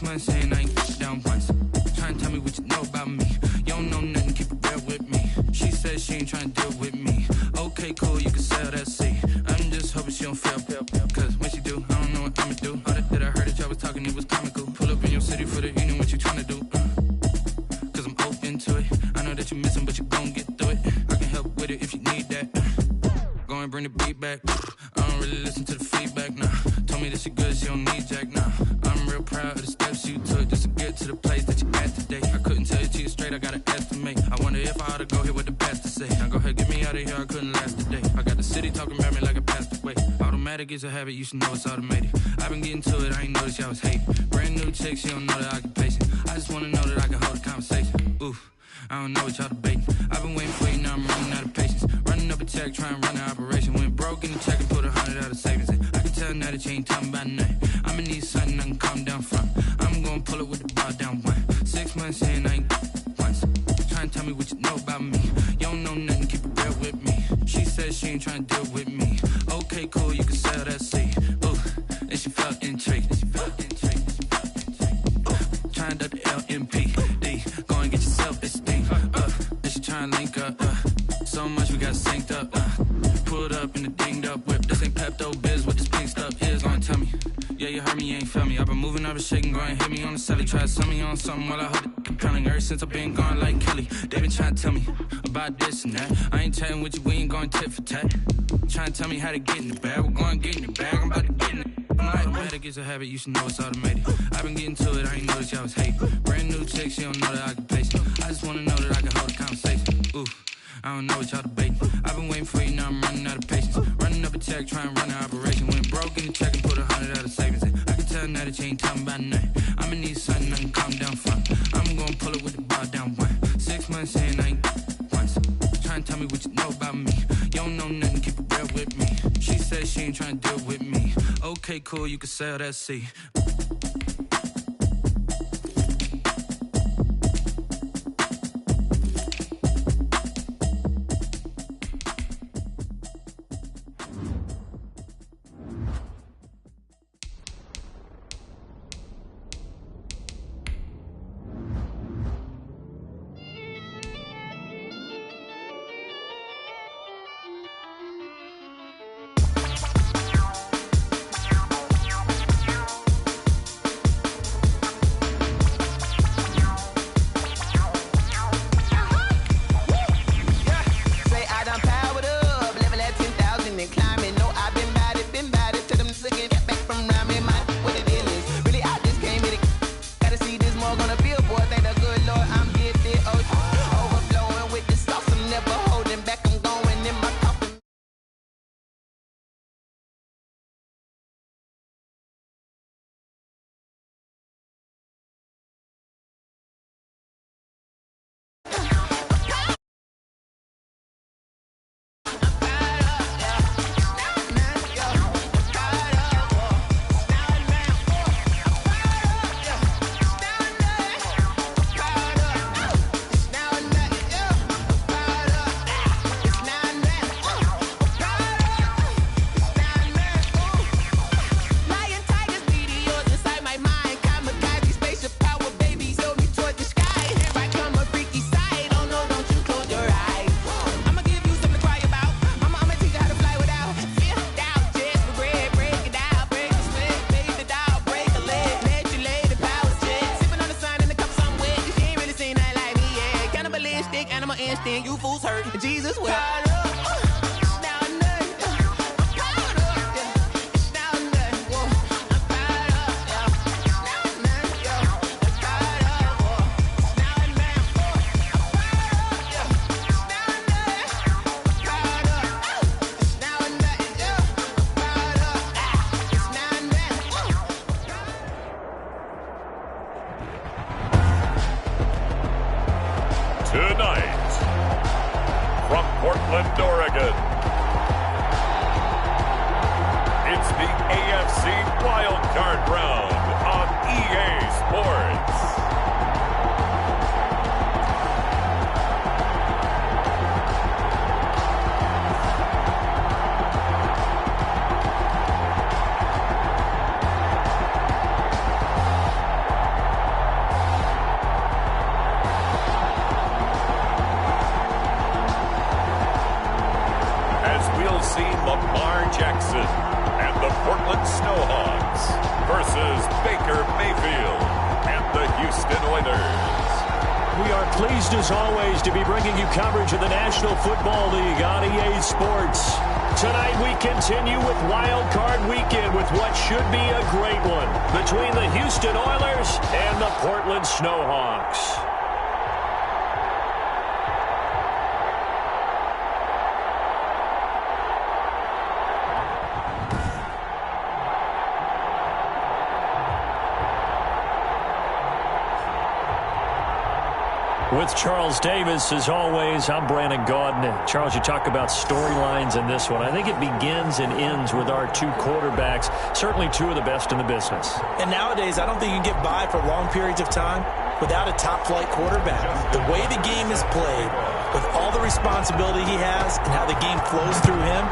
months in, I ain't down once. Trying to tell me what you know about me. You don't know nothing, keep it real with me. She said she ain't trying to deal with me. Okay, cool, you can sell that seat. I'm just hoping she don't fail. Cause when she do, I don't know what I'ma do. All that I heard that y'all was talking, it was comical. Pull up in your city for the evening, what you trying to do? Cause I'm open to it. I know that you missing, but you gon' get through it. I can help with it if you need that. Go and bring the beat back. I don't really listen to the feedback, nah. Told me that she good, she don't need jack, nah. I'm real proud of the steps you took just to get to the place that you at today. I couldn't tell you to you straight, I gotta estimate. I wonder if I ought to go here with the best to say. Now go ahead, get me out of here, I couldn't last today. I got the city talking about me like I passed away. Automatic is a habit, you should know it's automated. I've been getting to it, I ain't noticed y'all was hating. Brand new chick, she don't know the occupation. I just wanna know that I can hold a conversation. Oof, I don't know what y'all debating. I've been waiting for you, now I'm running out of patience. Running up a check, trying to run an operation. Went broke in the check and put 100 out of savings in. I can tell now that you ain't talking about nothing. I'ma need something I can calm down from. I'm gonna pull it with the bar down one. 6 months in, I ain't once. Trying to tell me what you know about me. You don't know nothing, keep it real with me. She said she ain't trying to deal with me. Okay, cool, you can sell that seat. Ooh, and she felt intrigued. Trying to the LMPD. Go and get your self-esteem. And she trying to link up. So much we got synced up. Pulled up in the dinged up whip. This ain't Pepto-Biz, what this pink stuff is. Gonna tell me. Yeah, you heard me, you ain't felt me. I've been moving, I've been shaking, go and hit me on the celly. Try to sell me on something while I hold it compelling. Ever since I've been gone like Kelly, they been trying to tell me about this and that. I ain't chatting with you, we ain't going tit for tat. Trying to tell me how to get in the bag, we're going to get in the bag, I'm about to get in it. Automatic is a habit, you should know it's automated. I've been getting to it, I ain't noticed y'all was hating. Brand new chick, she don't know the occupation. I just wanna know that I can hold a conversation. Ooh, I don't know what y'all debating. I've been waiting for you, now I'm running out of patience. Running up a check, trying to run an operation. Went broke in the check and put 100 out of savings in. I can tell now that you ain't talking about nothing. I'ma need something I can calm down from. I'm gonna pull it with the bar down one. 6 months in, I ain't once. Trying to tell me what you know about me. You don't know nothing, keep it real with me. She said she ain't trying to deal with me. Okay, cool, you can sell that seat. Tonight, from Portland, Oregon, it's the AFC Wildcard Round on EA Sports. Oilers. We are pleased as always to be bringing you coverage of the National Football League on EA Sports. Tonight we continue with Wild Card Weekend with what should be a great one between the Houston Oilers and the Portland Snowhawks. With Charles Davis, as always, I'm Brandon Gaudin. Charles, you talk about storylines in this one. I think it begins and ends with our two quarterbacks, certainly two of the best in the business. And nowadays, I don't think you can get by for long periods of time without a top-flight quarterback. The way the game is played, with all the responsibility he has and how the game flows through him,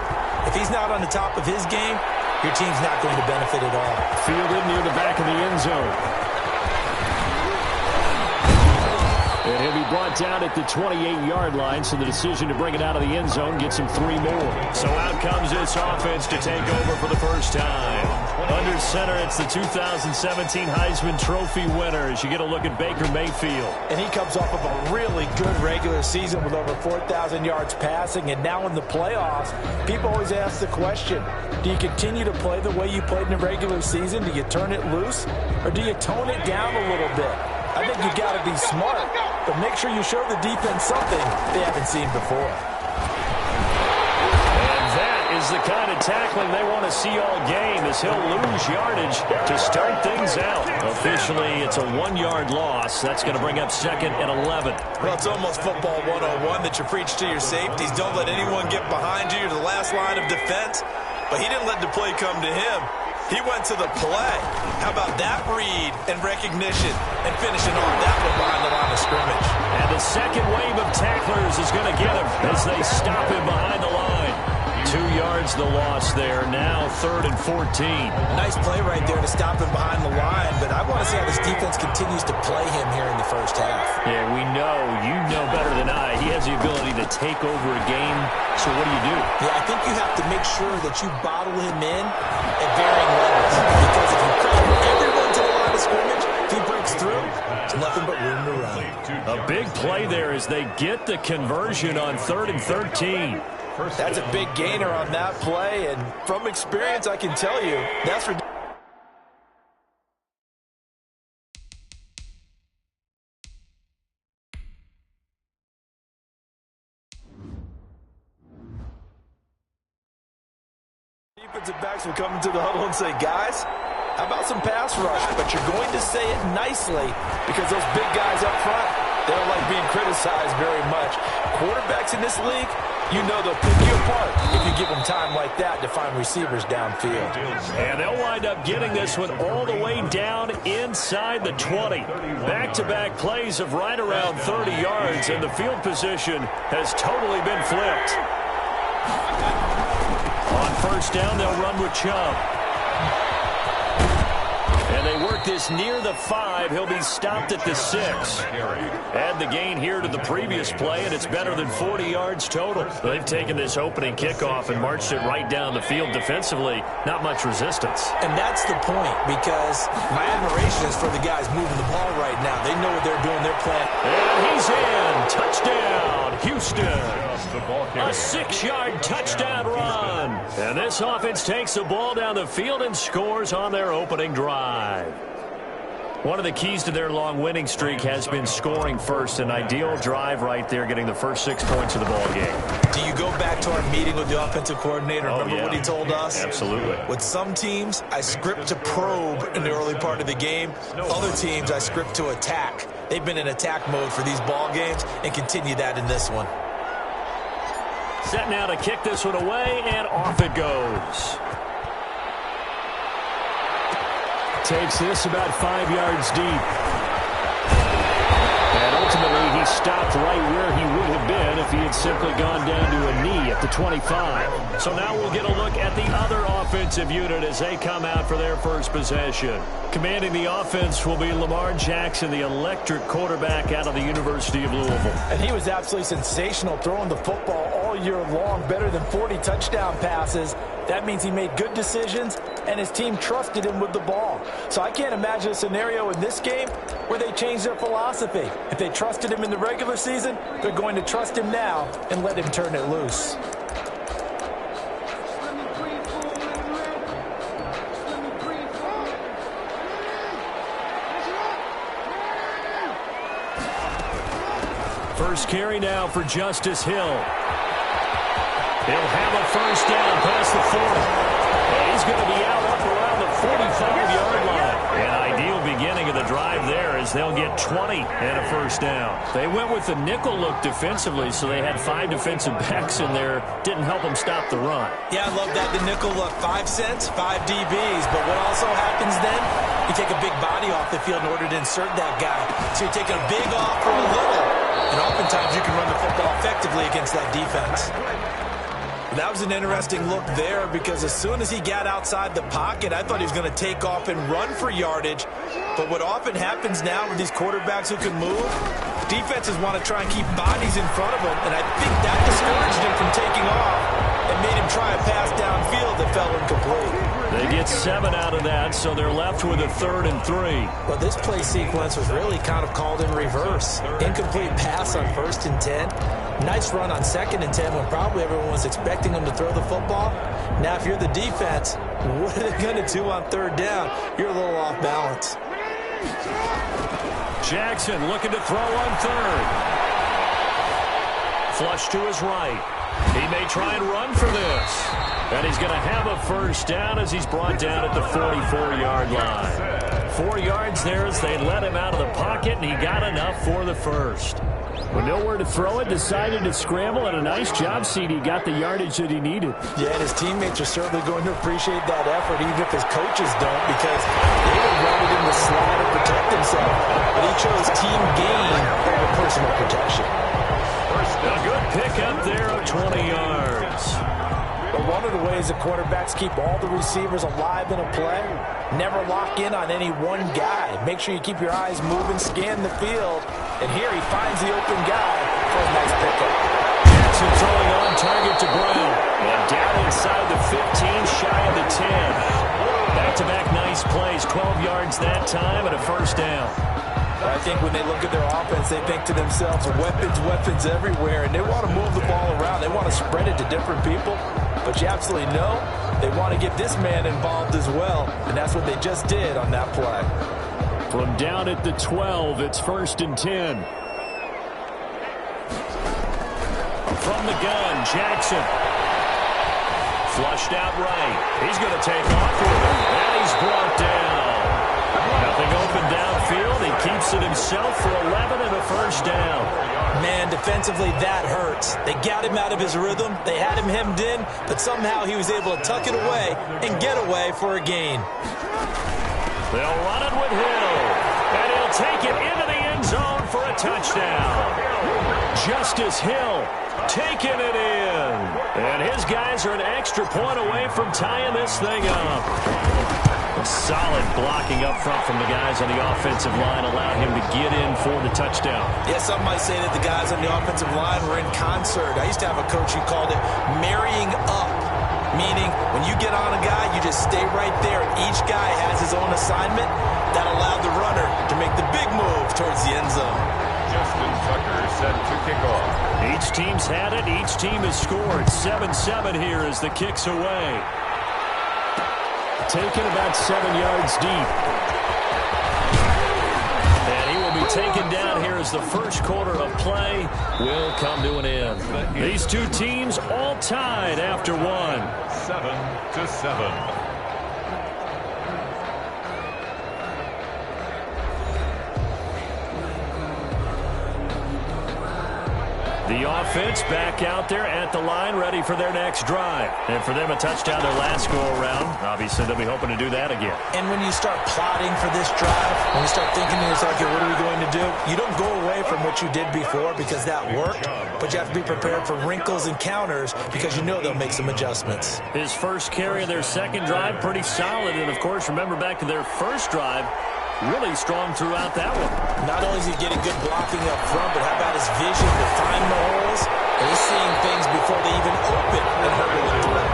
if he's not on the top of his game, your team's not going to benefit at all. Fielded near the back of the end zone. And he'll be brought down at the 28-yard line, so the decision to bring it out of the end zone gets him 3 more. So out comes this offense to take over for the first time. Under center, it's the 2017 Heisman Trophy winner as you get a look at Baker Mayfield. And he comes off of a really good regular season with over 4,000 yards passing, and now in the playoffs, people always ask the question, do you continue to play the way you played in the regular season? Do you turn it loose, or do you tone it down a little bit? I think you've got to be smart, but make sure you show the defense something they haven't seen before. And that is the kind of tackling they want to see all game, as he'll lose yardage to start things out. Officially, it's a 1-yard loss. That's going to bring up second and 11. Well, it's almost football 101 that you preach to your safeties. Don't let anyone get behind you to the last line of defense. But he didn't let the play come to him. He went to the play. How about that read and recognition and finishing off that one behind the line of scrimmage. And the second wave of tacklers is going to get him as they stop him behind the line. 2 yards the loss there. Now 3rd and 14. Nice play right there to stop him behind the line, but I want to see how this defense continues to play him here in the first half. Yeah, we know. You know better than I. He has the ability to take over a game. So what do you do? Yeah, I think you have to make sure that you bottle him in at varying levels. Because if you cover everyone to the line of scrimmage, if he breaks through, there's nothing but room to run. A big play there as they get the conversion on 3rd and 13. That's a big gainer on that play, and from experience, I can tell you, that's ridiculous. Defensive backs will come into the huddle and say, guys, how about some pass rush? But you're going to say it nicely because those big guys up front, they don't like being criticized very much. Quarterbacks in this league, you know they'll pick you apart if you give them time like that to find receivers downfield. And they'll wind up getting this one all the way down inside the 20. Back-to-back plays of right around 30 yards, and the field position has totally been flipped. On first down, they'll run with Chubb. And they work this near the 5. He'll be stopped at the 6. Add the gain here to the previous play, and it's better than 40 yards total. They've taken this opening kickoff and marched it right down the field defensively. Not much resistance. And that's the point, because my admiration is for the guys moving the ball right now. They know what they're doing. They're playing. And he's in. Touchdown, Houston. A 6-yard touchdown run. And this offense takes the ball down the field and scores on their opening drive. One of the keys to their long winning streak has been scoring first. An ideal drive right there, getting the first 6 points of the ball game. Do you go back to our meeting with the offensive coordinator? Remember what he told us? Absolutely. With some teams, I script to probe in the early part of the game. Other teams, I script to attack. They've been in attack mode for these ball games and continue that in this one. Set now to kick this one away, and off it goes. Takes this about 5 yards deep. And ultimately, he stopped right where he would have been if he had simply gone down to a knee at the 25. So now we'll get a look at the other offensive unit as they come out for their first possession. Commanding the offense will be Lamar Jackson, the electric quarterback out of the University of Louisville. And he was absolutely sensational throwing the football all year long, better than 40 touchdown passes. That means he made good decisions and his team trusted him with the ball. So I can't imagine a scenario in this game where they change their philosophy. If they trusted him in the regular season, they're going to trust him now and let him turn it loose. First carry now for Justice Hill. He'll have a first down past the 40. And he's going to be out up around the 45-yard line. An ideal beginning of the drive there as they'll get 20 and a first down. They went with the nickel look defensively, so they had 5 defensive backs in there. Didn't help them stop the run. Yeah, I love that, the nickel look. 5 cents, 5 DBs. But what also happens then, you take a big body off the field in order to insert that guy. So you're taking a big off for a little. And oftentimes you can run the football effectively against that defense. That was an interesting look there because as soon as he got outside the pocket, I thought he was going to take off and run for yardage. But what often happens now with these quarterbacks who can move, defenses want to try and keep bodies in front of them, and I think that discouraged him from taking off and made him try a pass downfield that fell incomplete. They get 7 out of that, so they're left with a 3rd and 3. Well, this play sequence was really kind of called in reverse. Incomplete pass on 1st and 10. Nice run on 2nd and 10 when probably everyone was expecting him to throw the football. Now, if you're the defense, what are they going to do on 3rd down? You're a little off balance. Jackson looking to throw on 3rd. Flush to his right. He may try and run for this. And he's going to have a first down as he's brought down at the 44-yard line. 4 yards there as they let him out of the pocket, and he got enough for the first. With nowhere to throw it, decided to scramble, and a nice job, CD. Got the yardage that he needed. Yeah, and his teammates are certainly going to appreciate that effort, even if his coaches don't, because they would wanted him to slide and protect himself. But he chose team gain over personal protection. A good pickup there of 20 yards. But one of the ways that quarterbacks keep all the receivers alive in a play, never lock in on any one guy. Make sure you keep your eyes moving, scan the field, and here he finds the open guy for a nice pickup. Jackson throwing on target to Brown. And down inside the 15, shy of the 10. Back-to-back nice plays, 12 yards that time and a first down. I think when they look at their offense, they think to themselves, weapons everywhere, and they want to move the ball around. They want to spread it to different people, but you absolutely know they want to get this man involved as well, and that's what they just did on that play. From down at the 12, it's 1st and 10. From the gun, Jackson. Flushed out right. He's going to take off with it, and he's brought down. Nothing open downfield. He keeps it himself for 11 and a first down. Man, defensively, that hurts. They got him out of his rhythm. They had him hemmed in, but somehow he was able to tuck it away and get away for a gain. They'll run it with Hill, and he'll take it into the end zone for a touchdown. Justice Hill taking it in, and his guys are an extra point away from tying this thing up. A solid blocking up front from the guys on the offensive line allowed him to get in for the touchdown. Yeah, some might say that the guys on the offensive line were in concert. I used to have a coach who called it marrying up, meaning when you get on a guy, you just stay right there. Each guy has his own assignment. That allowed the runner to make the big move towards the end zone. Justin Tucker set to kick off. Each team's had it. Each team has scored. 7-7 here as the kick's away. Taken about 7 yards deep. And he will be taken down here as the first quarter of play will come to an end. These two teams all tied after one. 7-7. The offense back out there at the line, ready for their next drive. And for them, a touchdown their last go-around. Obviously, they'll be hoping to do that again. And when you start plotting for this drive, when you start thinking to yourself, okay, what are we going to do? You don't go away from what you did before because that worked, but you have to be prepared for wrinkles and counters because you know they'll make some adjustments. His first carry of their second drive, pretty solid. And, of course, remember back to their first drive, really strong throughout that one. Not only is he getting good blocking up front, but how about his vision to find the holes? And he's seeing things before they even open and hurdling through.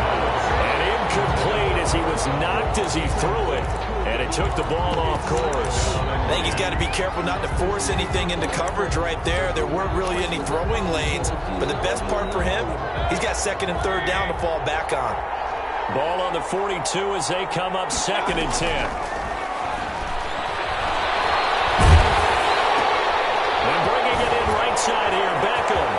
And incomplete as he was knocked as he threw it, and it took the ball off course. I think he's got to be careful not to force anything into coverage right there. There weren't really any throwing lanes, but the best part for him, he's got second and third down to fall back on. Ball on the 42 as they come up 2nd and 10. And bringing it in right side here, Beckham.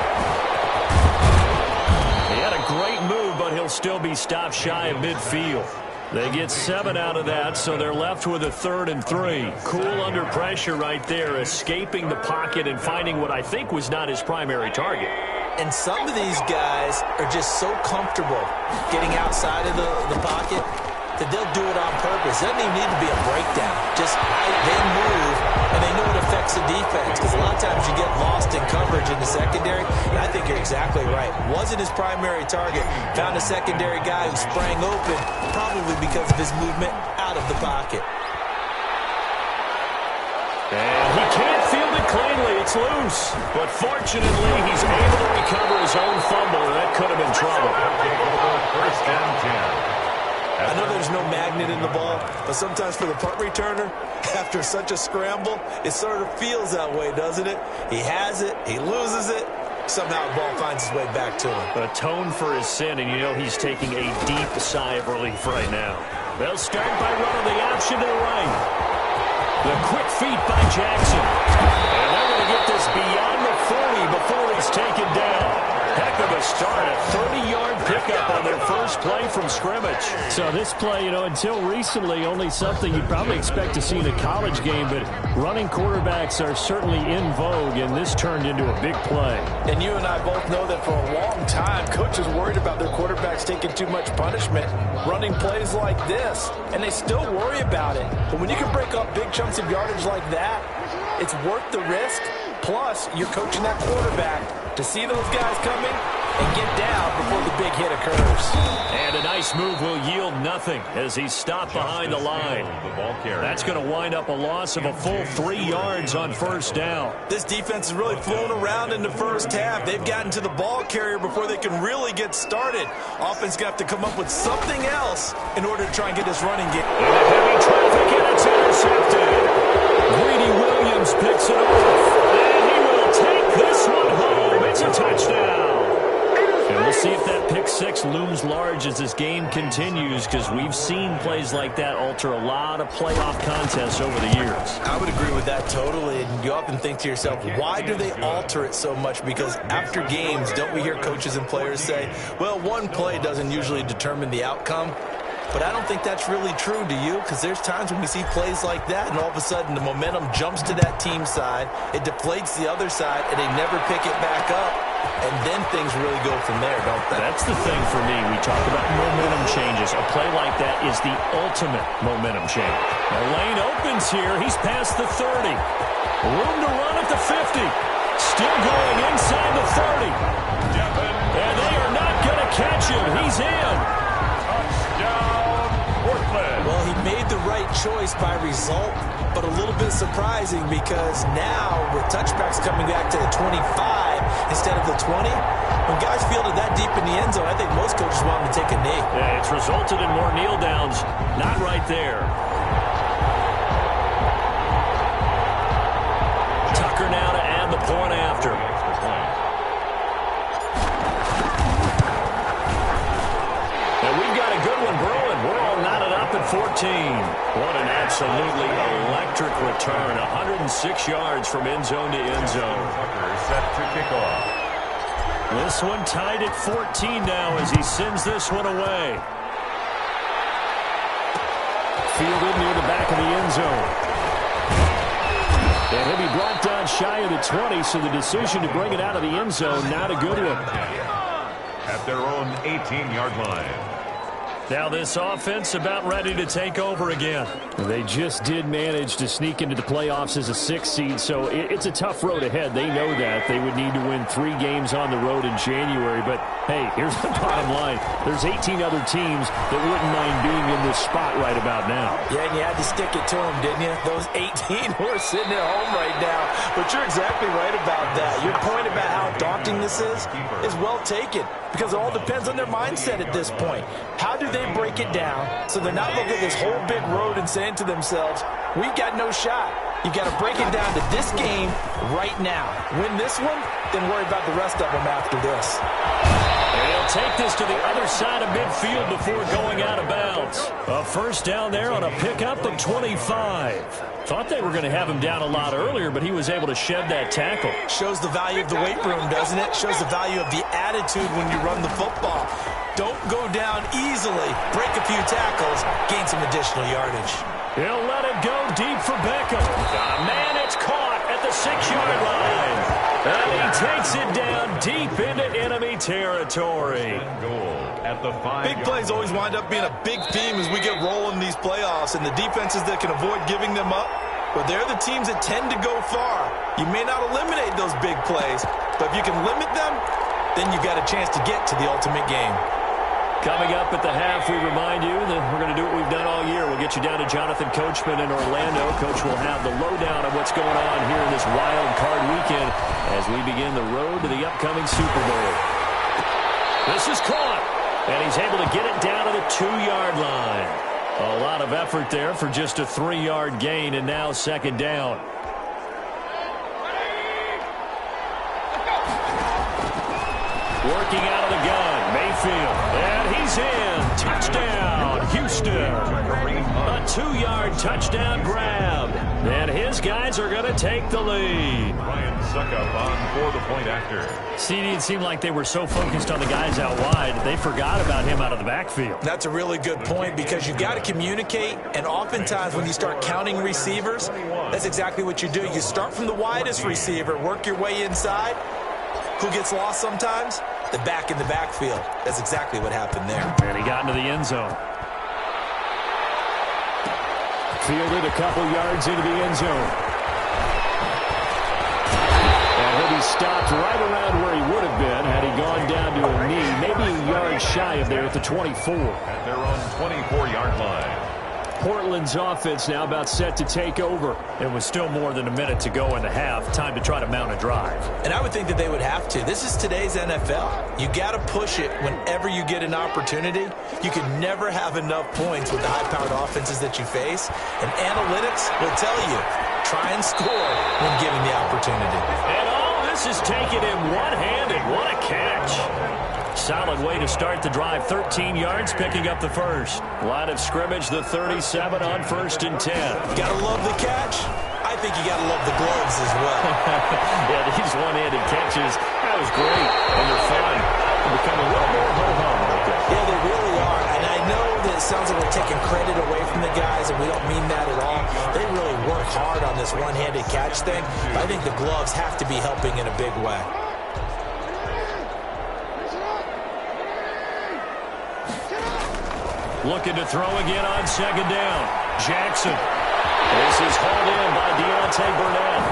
He had a great move, but he'll still be stopped shy of midfield. They get 7 out of that, so they're left with a 3rd and 3. Cool under pressure right there, escaping the pocket and finding what I think was not his primary target. And some of these guys are just so comfortable getting outside of the pocket that they'll do it on purpose. It doesn't even need to be a breakdown. Just they move, and they know it affects the defense. Because a lot of times you get lost in coverage in the secondary. And I think you're exactly right. Wasn't his primary target. Found a secondary guy who sprang open, probably because of his movement out of the pocket. And he can't field it cleanly. It's loose. But fortunately, he's able to recover his own fumble, and that could have been trouble. First and 10. I know there's no magnet in the ball, but sometimes for the punt returner, after such a scramble, it sort of feels that way, doesn't it? He has it, he loses it, somehow the ball finds its way back to him. Atone for his sin, and you know he's taking a deep sigh of relief right now. They'll start by running the option to the right. The quick feet by Jackson. And they're going to get this beyond the 40 before he's taken down. Heck of a start, a 30-yard pickup on their first play from scrimmage. So this play, until recently, only something you'd probably expect to see in a college game, but running quarterbacks are certainly in vogue, and this turned into a big play. And you and I both know that for a long time, coaches worried about their quarterbacks taking too much punishment, running plays like this, and they still worry about it. But when you can break up big chunks of yardage like that, it's worth the risk. Plus, you're coaching that quarterback to see those guys coming and get down before the big hit occurs. And a nice move will yield nothing as he's stopped behind the line. That's going to wind up a loss of a full 3 yards on first down. This defense has really flown around in the first half. They've gotten to the ball carrier before they can really get started. Offense got to come up with something else in order to try and get this running game. Into heavy traffic, and it's intercepted. Greedy Williams picks it off. Take this one home. It's a touchdown. And we'll see if that pick six looms large as this game continues, because we've seen plays like that alter a lot of playoff contests over the years. I would agree with that totally. And you often think to yourself, why do they alter it so much? Because after games, don't we hear coaches and players say, well, one play doesn't usually determine the outcome. But I don't think that's really true, do you? Because there's times when we see plays like that, and all of a sudden the momentum jumps to that team side, it deflates the other side, and they never pick it back up, and then things really go from there, don't they? That's the thing for me. We talk about momentum changes. A play like that is the ultimate momentum change. The lane opens here. He's past the 30. Room to run at the 50. Still going inside the 30. And they are not going to catch him. He's in. Well, he made the right choice by result, but a little bit surprising because now with touchbacks coming back to the 25 instead of the 20, when guys fielded that deep in the end zone, I think most coaches want them to take a knee. Yeah, it's resulted in more kneel downs. Not right there. Tucker now to add the point after. And we've got a good one brewing. We're all knotted up at 14. What an absolutely electric return. 106 yards from end zone to end zone. Tucker set to kick off. This one tied at 14 now as he sends this one away. Fielded near the back of the end zone. And he'll be brought down shy of the 20, so the decision to bring it out of the end zone, not a good one. At their own 18-yard line. Now this offense about ready to take over again. They just did manage to sneak into the playoffs as a 6th seed, so it's a tough road ahead. They know that. They would need to win 3 games on the road in January, but Hey, here's the bottom line. There's 18 other teams that wouldn't mind being in this spot right about now. Yeah, and you had to stick it to them, didn't you? Those 18 who are sitting at home right now. But you're exactly right about that. Your point about how daunting this is well taken, because it all depends on their mindset at this point. How do they break it down so they're not looking at this whole big road and saying to themselves, we've got no shot. You've got to break it down to this game right now. Win this one, then worry about the rest of them after this. And he'll take this to the other side of midfield before going out of bounds. A first down there on a pickup of 25. Thought they were going to have him down a lot earlier, but he was able to shed that tackle. Shows the value of the weight room, doesn't it? Shows the value of the attitude when you run the football. Don't go down easily. Break a few tackles, gain some additional yardage. He'll let it go deep for Beckham. Man, it's caught at the 6-yard line. And he takes it down deep into enemy territory. Big plays always wind up being a big theme as we get rolling these playoffs, and the defenses that can avoid giving them up, well, they're the teams that tend to go far. You may not eliminate those big plays, but if you can limit them, then you've got a chance to get to the ultimate game. Coming up at the half, we remind you that we're going to do what we've done all year. We'll get you down to Jonathan Coachman in Orlando. Coach will have the lowdown of what's going on here in this wild card weekend as we begin the road to the upcoming Super Bowl. This is caught, and he's able to get it down to the 2-yard line. A lot of effort there for just a 3-yard gain, and now second down. Working out of the gun, Mayfield, and he's in. Touchdown, Houston. A 2-yard touchdown grab, and his guys are going to take the lead. Ryan Suckup on for the point after. CD, it seemed like they were so focused on the guys out wide, they forgot about him out of the backfield. That's a really good point, because you've got to communicate, and oftentimes when you start counting receivers, that's exactly what you do. You start from the widest receiver, work your way inside. Who gets lost sometimes? The back in the backfield. That's exactly what happened there. And he got into the end zone. Fielded a couple yards into the end zone. And he'll be stopped right around where he would have been had he gone down to a knee, maybe a yard shy of there at the 24. At their own 24-yard line. Portland's offense now about set to take over. It was still more than a minute to go in the half. Time to try to mount a drive. And I would think that they would have to. This is today's NFL. You got to push it whenever you get an opportunity. You can never have enough points with the high-powered offenses that you face. And analytics will tell you, try and score when given the opportunity. And all this is taken in one-handed. What a catch. Solid way to start the drive. 13 yards, picking up the first. Line of scrimmage, the 37 on 1st and 10. Gotta love the catch. I think you gotta love the gloves as well. Yeah, these one-handed catches, that was great. And they're fun. They become a little more ho-hum like that. Yeah, they really are. And I know that it sounds like we're taking credit away from the guys, and we don't mean that at all. They really work hard on this one-handed catch thing. But I think the gloves have to be helping in a big way. Looking to throw again on second down. Jackson. This is hauled in by Deontay Burnett.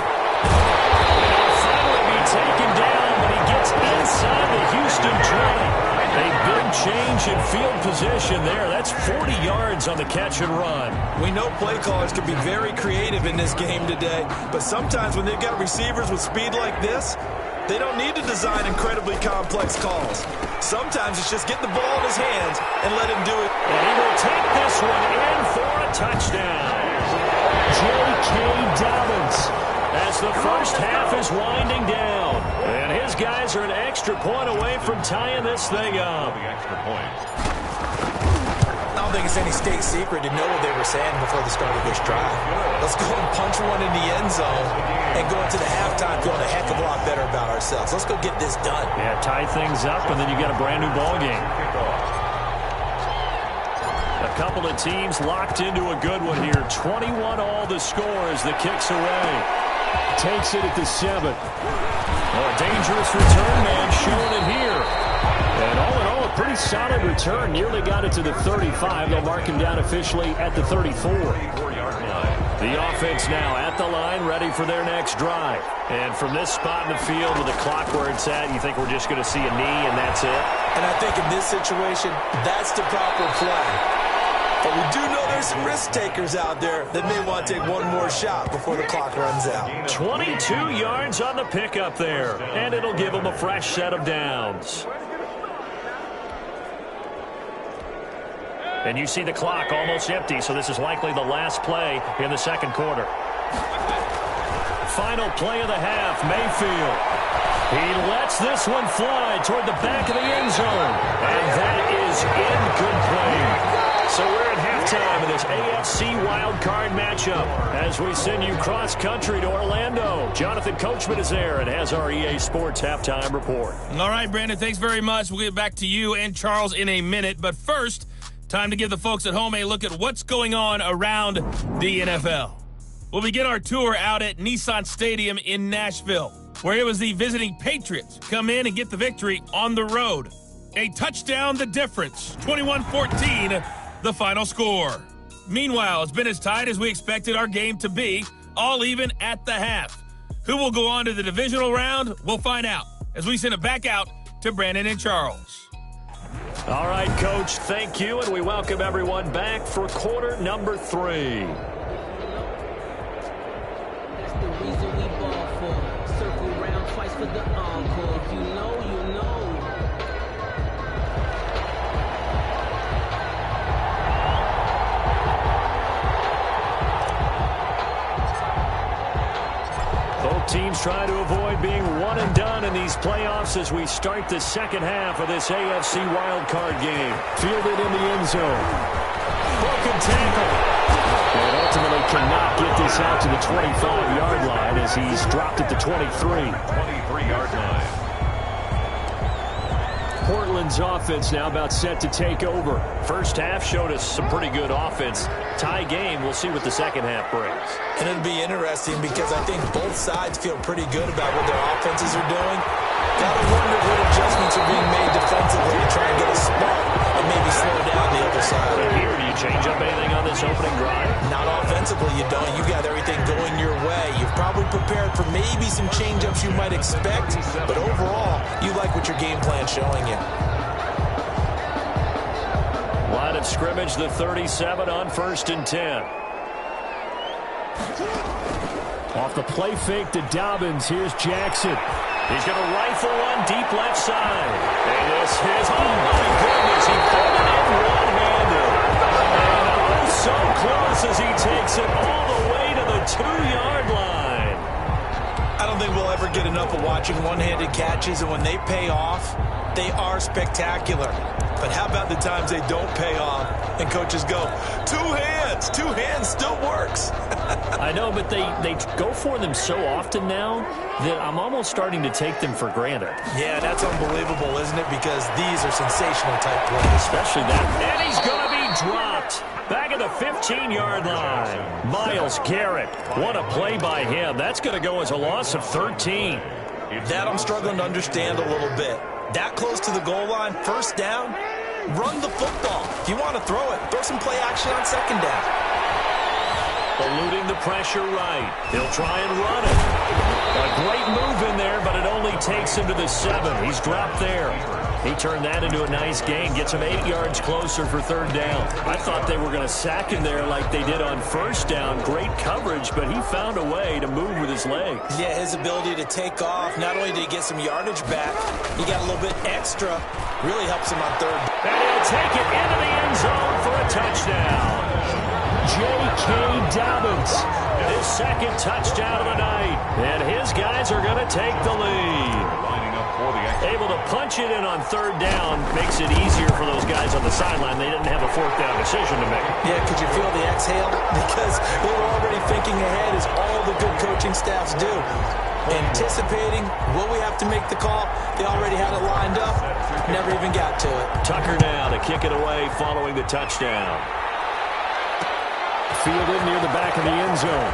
And he'll finally be taken down when he gets inside the Houston 20. A big change in field position there. That's 40 yards on the catch and run. We know play callers can be very creative in this game today, but sometimes when they've got receivers with speed like this, they don't need to design incredibly complex calls. Sometimes it's just get the ball in his hands and let him do it. And he will take this one in for a touchdown. J.K. Dobbins. As the first half is winding down. And his guys are an extra point away from tying this thing up. The extra point. I don't think it's any state secret to know what they were saying before the start of this drive. Let's go and punch one in the end zone and go into the halftime feeling a heck of a lot better about ourselves. Let's go get this done. Yeah, tie things up, and then you got a brand new ball game. A couple of teams locked into a good one here. 21 all the score as the kick's away. Takes it at the 7. A dangerous return man showing it here. And all in all, a pretty solid return. Nearly got it to the 35. They'll mark him down officially at the 34. The offense now at the line, ready for their next drive. And from this spot in the field with the clock where it's at, you think we're just going to see a knee and that's it? And I think in this situation, that's the proper play. But we do know there's some risk takers out there that may want to take one more shot before the clock runs out. 22 yards on the pickup there, and it'll give them a fresh set of downs. And you see the clock almost empty, so this is likely the last play in the second quarter. Final play of the half, Mayfield. He lets this one fly toward the back of the end zone, and that is incomplete. So we're at halftime of this AFC wildcard matchup as we send you cross-country to Orlando. Jonathan Coachman is there and has our EA Sports halftime report. All right, Brandon, thanks very much. We'll get back to you and Charles in a minute. But first, time to give the folks at home a look at what's going on around the NFL. We'll begin our tour out at Nissan Stadium in Nashville, where it was the visiting Patriots come in and get the victory on the road. A touchdown, the difference, 21-14. The final score. Meanwhile, it's been as tight as we expected our game to be, all even at the half. Who will go on to the divisional round? We'll find out as we send it back out to Brandon and Charles. All right, Coach, thank you, and we welcome everyone back for quarter number 3. That's the reason we ball for. Circle round twice for the encore. You know, you know. Both teams try to avoid being one and done in these playoffs as we start the second half of this AFC wildcard game. Fielded in the end zone. Broken tackle. And ultimately cannot get this out to the 25-yard line as he's dropped at the 23. 23-yard line. Portland's offense now about set to take over. First half showed us some pretty good offense. Tie game, we'll see what the second half brings. And it'll be interesting because I think both sides feel pretty good about what their offenses are doing. Gotta wonder what adjustments are being made defensively to try and get a spark and maybe slow down the other side. But here, do you change up anything on this opening drive? Not offensively, you don't. You got everything going your way. You've probably prepared for maybe some change-ups you might expect, but overall, you like what your game plan's showing you. Line of scrimmage, the 37 on 1st and 10. Off the play fake to Dobbins. Here's Jackson. He's going to rifle one deep left side. And this is, oh my goodness, he pulled it in one-handed. And oh, so close as he takes it all the way to the 2-yard line. I don't think we'll ever get enough of watching one-handed catches, and when they pay off, they are spectacular. But how about the times they don't pay off and coaches go, two hands still works. I know, but they go for them so often now that I'm almost starting to take them for granted. Yeah, that's unbelievable, isn't it? Because these are sensational type plays. Especially that. And he's going to be dropped back at the 15-yard line. Myles Garrett, what a play by him. That's going to go as a loss of 13. That I'm struggling to understand a little bit. That close to the goal line, first down, run the football. If you want to throw it, throw some play action on second down. Eluding the pressure right. He'll try and run it. A great move in there, but it only takes him to the 7. He's dropped there. He turned that into a nice gain, gets him 8 yards closer for 3rd down. I thought they were going to sack him there like they did on 1st down. Great coverage, but he found a way to move with his legs. Yeah, his ability to take off, not only did he get some yardage back, he got a little bit extra. Really helps him on 3rd. And he'll take it into the end zone for a touchdown. J.K. Dobbins. His 2nd touchdown of the night. And his guys are going to take the lead. Able to punch it in on 3rd down makes it easier for those guys on the sideline. They didn't have a 4th down decision to make. Yeah, could you feel the exhale? Because they were already thinking ahead, as all the good coaching staffs do. Anticipating, will we have to make the call? They already had it lined up. Never even got to it. Tucker now to kick it away following the touchdown. Fielded near the back of the end zone.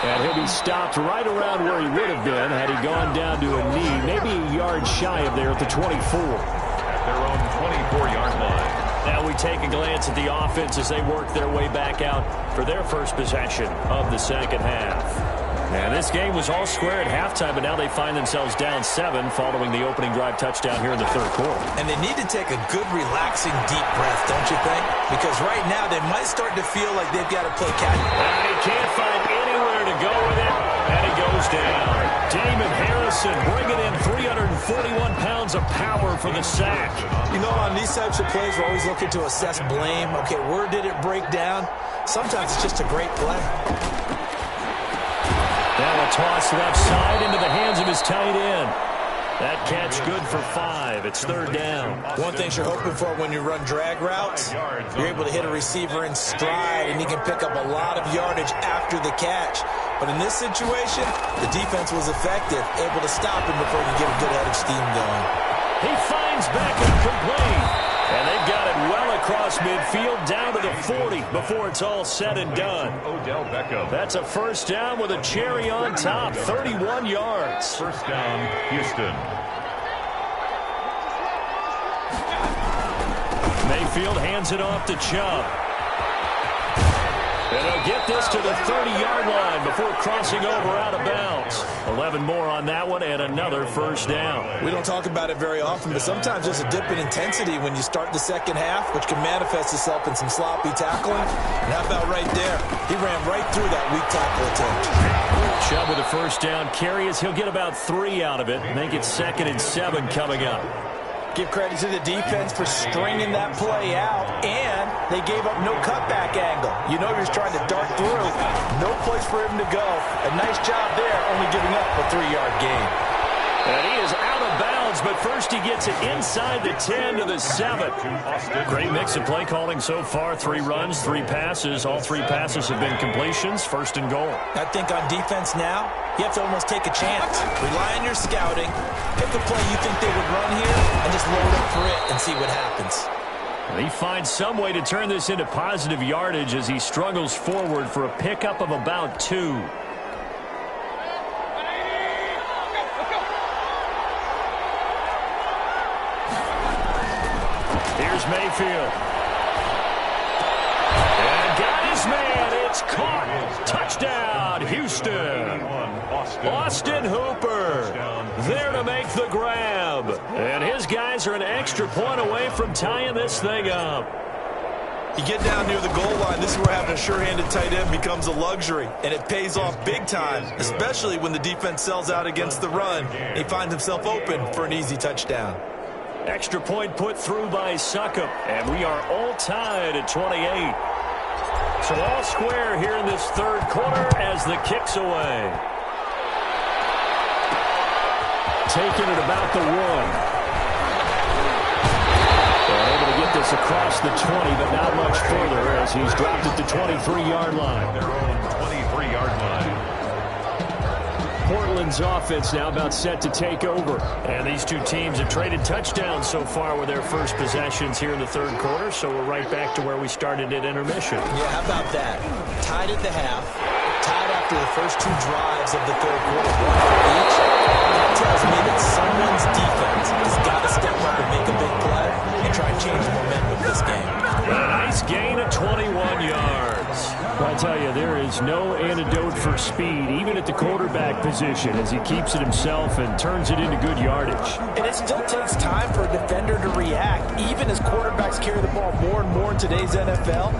And he'll be stopped right around where he would have been had he gone down to a knee, maybe a yard shy of there at the 24. At their own 24-yard line. Now we take a glance at the offense as they work their way back out for their first possession of the second half. And this game was all square at halftime, but now they find themselves down 7 following the opening drive touchdown here in the third quarter. And they need to take a good, relaxing, deep breath, don't you think? Because right now they might start to feel like they've got to play catch. And he can't find anywhere to go with it, and he goes down. Damon Harrison bringing in 341 pounds of power for the sack. You know, on these types of plays, we're always looking to assess blame. Okay, where did it break down? Sometimes it's just a great play. Now a toss left side into the hands of his tight end. That catch good for 5. It's third down. One thing you're hoping for when you run drag routes, you're able to hit a receiver in stride, and he can pick up a lot of yardage after the catch. But in this situation, the defense was effective, able to stop him before you get a good head of steam going. He finds Beckham complete. And they've got it well across midfield down to the 40 before it's all said and done. Odell Beckham. That's a first down with a cherry on top, 31 yards. First down, Houston. Mayfield hands it off to Chubb. And he'll get this to the 30-yard line before crossing over out of bounds. 11 more on that one and another first down. We don't talk about it very often, but sometimes there's a dip in intensity when you start the second half, which can manifest itself in some sloppy tackling. And how about right there? He ran right through that weak tackle attempt. Chubb with a first down carry as he'll get about 3 out of it. Make it 2nd and 7 coming up. Give credit to the defense for stringing that play out, and they gave up no cutback angle. You know he was trying to dart through. No place for him to go. A nice job there, only giving up a 3-yard gain. And he is out of bounds, but first he gets it inside the 10 to the 7. Great mix of play calling so far. 3 runs, 3 passes. All 3 passes have been completions. First and goal. I think on defense now, you have to almost take a chance. Rely on your scouting. Pick a play you think they would run here, and just load up for it and see what happens. He finds some way to turn this into positive yardage as he struggles forward for a pickup of about 2. Here's Mayfield. And got his man. It's caught. Touchdown, Houston. Austin Hooper there to make the grab. And his guys are an extra point away from tying this thing up. You get down near the goal line, this is where having a sure-handed tight end becomes a luxury, and it pays off big time, especially when the defense sells out against the run. He finds himself open for an easy touchdown. Extra point put through by Succop, and we are all tied at 28. So all square here in this third quarter as the kick's away. Taking it about the 1. Able to get this across the 20, but not much further as he's dropped at the 23-yard line. Their own 23-yard line. Portland's offense now about set to take over. And these two teams have traded touchdowns so far with their first possessions here in the third quarter, so we're right back to where we started at intermission. Yeah, how about that? Tied at the half, tied after the first 2 drives of the third quarter, 1 for each. That tells me that someone's defense has got to step up and make a big play and try and change the momentum of this game. A nice gain of 21 yards. Well, I tell you, there is no antidote for speed, even at the quarterback position, as he keeps it himself and turns it into good yardage. And it still takes time for a defender to react. Even as quarterbacks carry the ball more and more in today's NFL,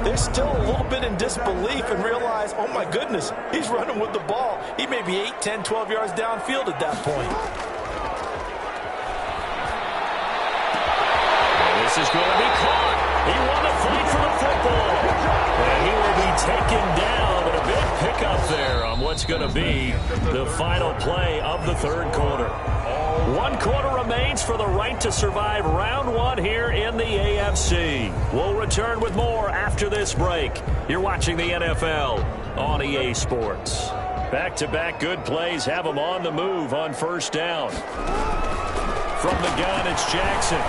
they're still a little bit in disbelief and realize, oh my goodness, he's running with the ball. He may be 8, 10, 12 yards downfield at that point. This is going to be caught. He won the fight for the football. And he will be taken down, but a big pickup there on what's going to be the final play of the third quarter. 1 quarter remains for the right to survive round 1 here in the AFC. We'll return with more after this break. You're watching the NFL on EA Sports. Back-to-back good plays have them on the move on first down. From the gun, it's Jackson.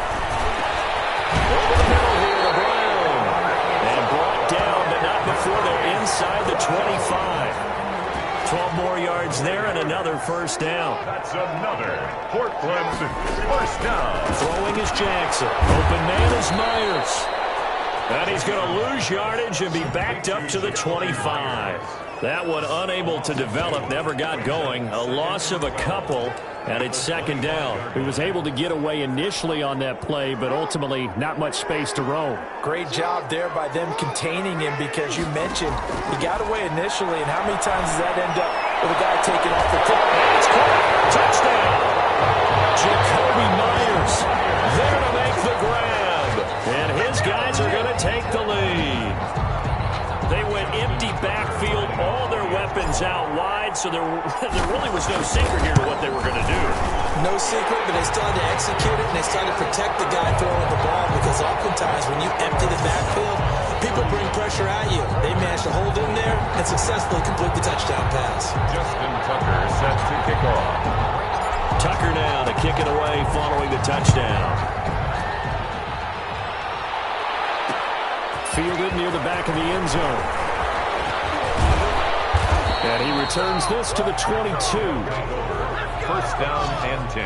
Over the middle here to Brown. And brought down, but not before they're inside the 25. 12 more yards there and another first down. That's another Portland first down. Throwing is Jackson. Open man is Myers. And he's going to lose yardage and be backed up to the 25. That one unable to develop, never got going. A loss of a couple, and it's second down. He was able to get away initially on that play, but ultimately not much space to roam. Great job there by them containing him, because you mentioned he got away initially, and how many times does that end up with a guy taking off the tip? It's caught. Touchdown. Jacoby Myers there to make the grab. And his guys are going to take the lead. They went empty backfield, all their weapons out wide, so there really was no secret here to what they were going to do. No secret, but they still had to execute it, and they started to protect the guy throwing the ball, because oftentimes when you empty the backfield, people bring pressure at you. They managed to hold in there and successfully complete the touchdown pass. Justin Tucker set to kick off. Tucker now to kick it away following the touchdown. Fielded near the back of the end zone. And he returns this to the 22. First down and 10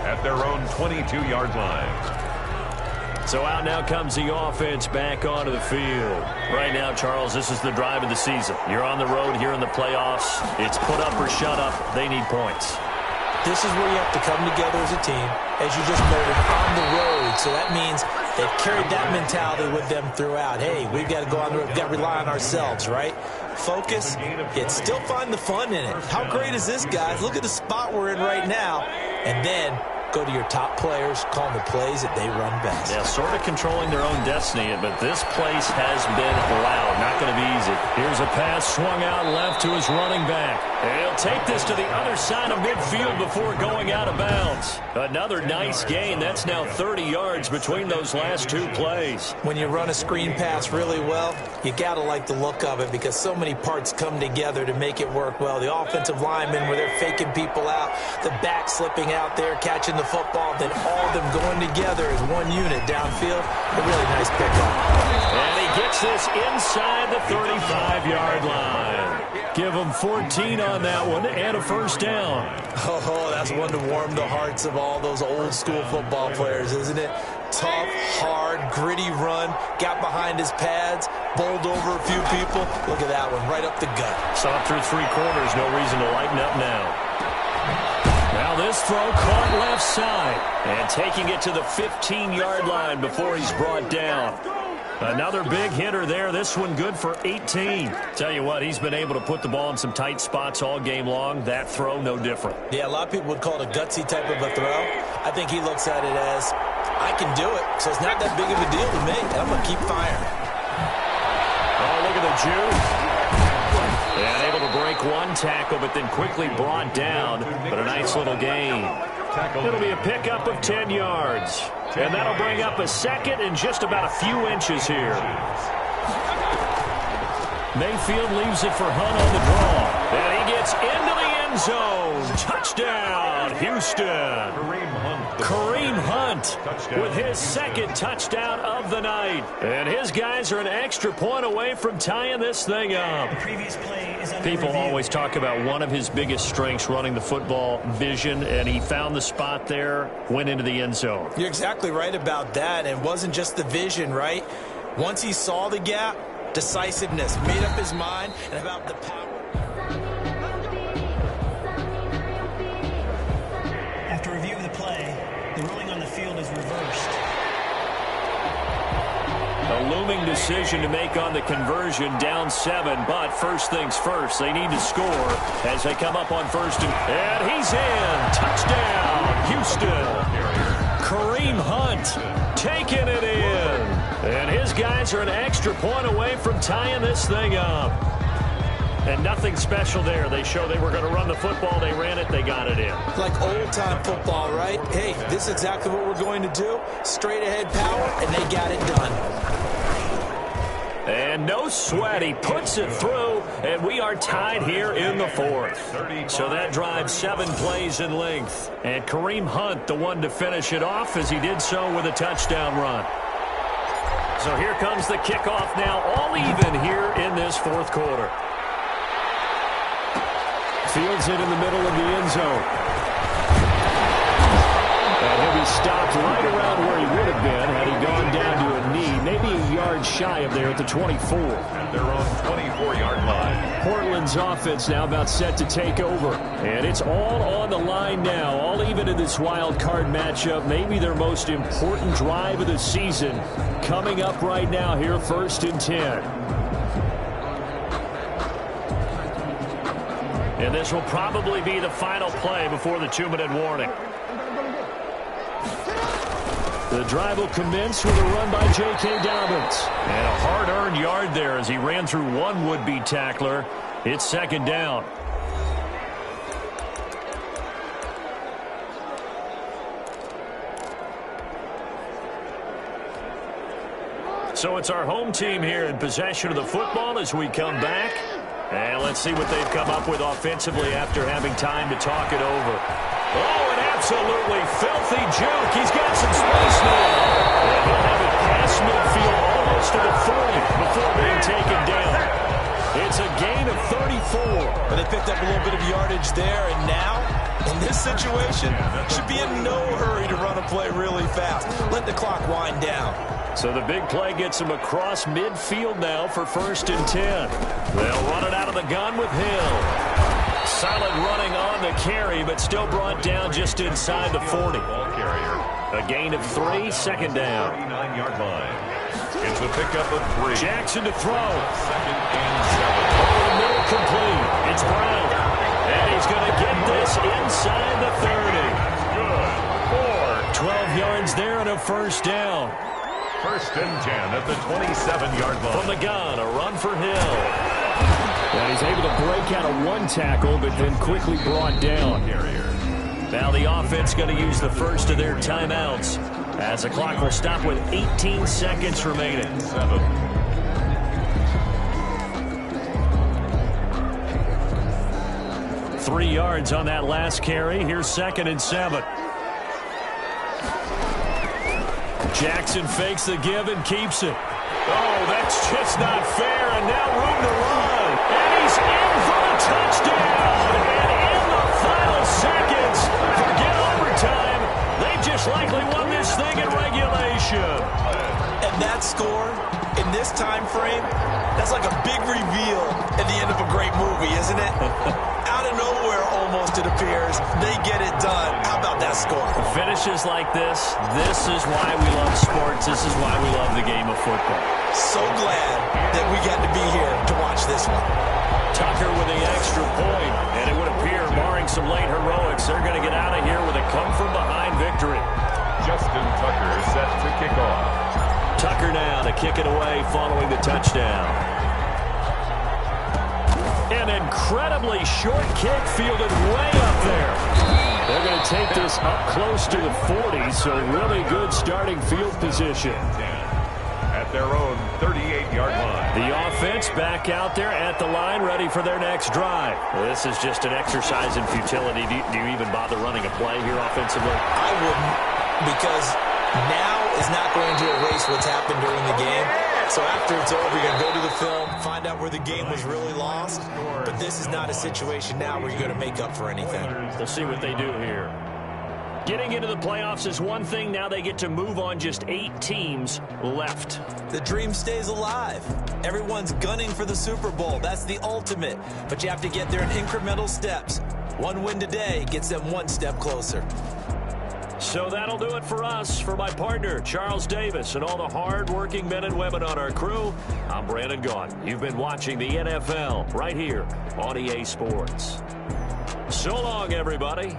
at their own 22-yard line. So out now comes the offense back onto the field. Right now, Charles, this is the drive of the season. You're on the road here in the playoffs. It's put up or shut up. They need points. This is where you have to come together as a team, as you just noted, on the road. So that means they've carried that mentality with them throughout. Hey, we've got to go on the road. We've got to rely on ourselves, right? Focus, yet still find the fun in it. How great is this, guys? Look at the spot we're in right now. And then go to your top players, call them the plays that they run best. Yeah, sort of controlling their own destiny, but this place has been loud. Not going to be easy. Here's a pass swung out left to his running back. And he'll take this to the other side of midfield before going out of bounds. Another nice gain. That's now 30 yards between those last two plays. When you run a screen pass really well, you got to like the look of it, because so many parts come together to make it work well. The offensive linemen, where they're faking people out, the back slipping out there, catching the football, then all of them going together as one unit downfield. A really nice pickup. And he gets this inside the 35-yard line. Give him 14 on that one and a first down. Oh, that's one to warm the hearts of all those old school football players, isn't it? Tough, hard, gritty run, got behind his pads, bowled over a few people. Look at that one, right up the gut. Saw through three quarters, no reason to lighten up now. Now this throw caught left side, and taking it to the 15-yard line before he's brought down. Another big hitter there. This one good for 18. Tell you what, he's been able to put the ball in some tight spots all game long. That throw, no different. Yeah, a lot of people would call it a gutsy type of a throw. I think he looks at it as, I can do it, so it's not that big of a deal to me. I'm going to keep firing. Oh, look at the Jew. And able to break one tackle, but then quickly brought down. But a nice little gain. It'll be a pickup of 10 yards. And that'll bring up a second and just about a few inches here. Mayfield leaves it for Hunt on the draw. And he gets into the end zone. Touchdown, Houston. Kareem Hunt with his second touchdown of the night. And his guys are an extra point away from tying this thing up. People always talk about one of his biggest strengths, running the football, vision, and he found the spot there, went into the end zone. You're exactly right about that. And it wasn't just the vision, right? Once he saw the gap, decisiveness, made up his mind, and about the power. After review of the play, the ruling on the field is reversed. A looming decision to make on the conversion, down 7, but first things first, they need to score as they come up on first and he's in. Touchdown, Houston. Kareem Hunt taking it in. And his guys are an extra point away from tying this thing up. And nothing special there. They show they were going to run the football. They ran it. They got it in. Like old-time football, right? Hey, this is exactly what we're going to do. Straight-ahead power, and they got it done. And no sweat. He puts it through, and we are tied here in the fourth. So that drives 7 plays in length. And Kareem Hunt, the one to finish it off, as he did so with a touchdown run. So here comes the kickoff now, all even here in this fourth quarter. Fields it in the middle of the end zone. And he'll be stopped right around where he would have been had he gone down to a knee, maybe a yard shy of there at the 24. At their own 24-yard line. Portland's offense now about set to take over. And it's all on the line now, all even in this wild card matchup. Maybe their most important drive of the season coming up right now here, 1st and 10. And this will probably be the final play before the 2-minute warning. The drive will commence with a run by J.K. Dobbins. And a hard-earned yard there as he ran through one would-be tackler. It's 2nd down. So it's our home team here in possession of the football as we come back. And let's see what they've come up with offensively after having time to talk it over. Oh, an absolutely filthy juke. He's got some space now. And he'll have it past midfield almost to the 40 before being taken down. It's a gain of 34. But they picked up a little bit of yardage there, and now, in this situation, should be in no hurry to run a play really fast. Let the clock wind down. So the big play gets him across midfield now for 1st and 10. They'll run it out of the gun with Hill. Solid running on the carry, but still brought down just inside the 40. A gain of 3, 2nd down. 39-yard line. It's a pickup of 3. Jackson to throw. 2nd and 7. Over the middle, complete. It's Brown. And he's going to get this inside the 30. Good. 12 yards there and a 1st down. 1st and 10 at the 27-yard line. From the gun, a run for Hill. And he's able to break out of one tackle, but then quickly brought down. Now the offense going to use the first of their timeouts as the clock will stop with 18 seconds remaining. 7. Three yards on that last carry. Here's 2nd and 7. Jackson fakes the give and keeps it. Oh, that's just not fair, and now room to run. And he's in for the touchdown. And in the final seconds, forget overtime. They've just likely won this thing in regulation. And that score, in this time frame, that's like a big reveal at the end of a great movie, isn't it? Out of nowhere, almost, it appears, they get it done. How about that score? Finishes like this is why we love sports. This is why we love the game of football. So glad that we got to be here to watch this one. Tucker with the extra point, and it would appear, barring some late heroics, they're going to get out of here with a come-from-behind victory. Justin Tucker set to kick off. Tucker now to kick it away following the touchdown. An incredibly short kick fielded way up there. They're going to take this up close to the 40, so really good starting field position. At their own 38-yard line. The offense back out there at the line, ready for their next drive. This is just an exercise in futility. Do you even bother running a play here offensively? I wouldn't, because now is not going to erase what's happened during the game. So after it's over, you're going to go to the film, find out where the game was really lost. But this is not a situation now where you're going to make up for anything. We'll see what they do here. Getting into the playoffs is one thing. Now they get to move on. Just 8 teams left. The dream stays alive. Everyone's gunning for the Super Bowl. That's the ultimate. But you have to get there in incremental steps. One win today gets them one step closer. So that'll do it for us. For my partner, Charles Davis, and all the hard-working men and women on our crew, I'm Brandon Gaudin. You've been watching the NFL right here on EA Sports. So long, everybody.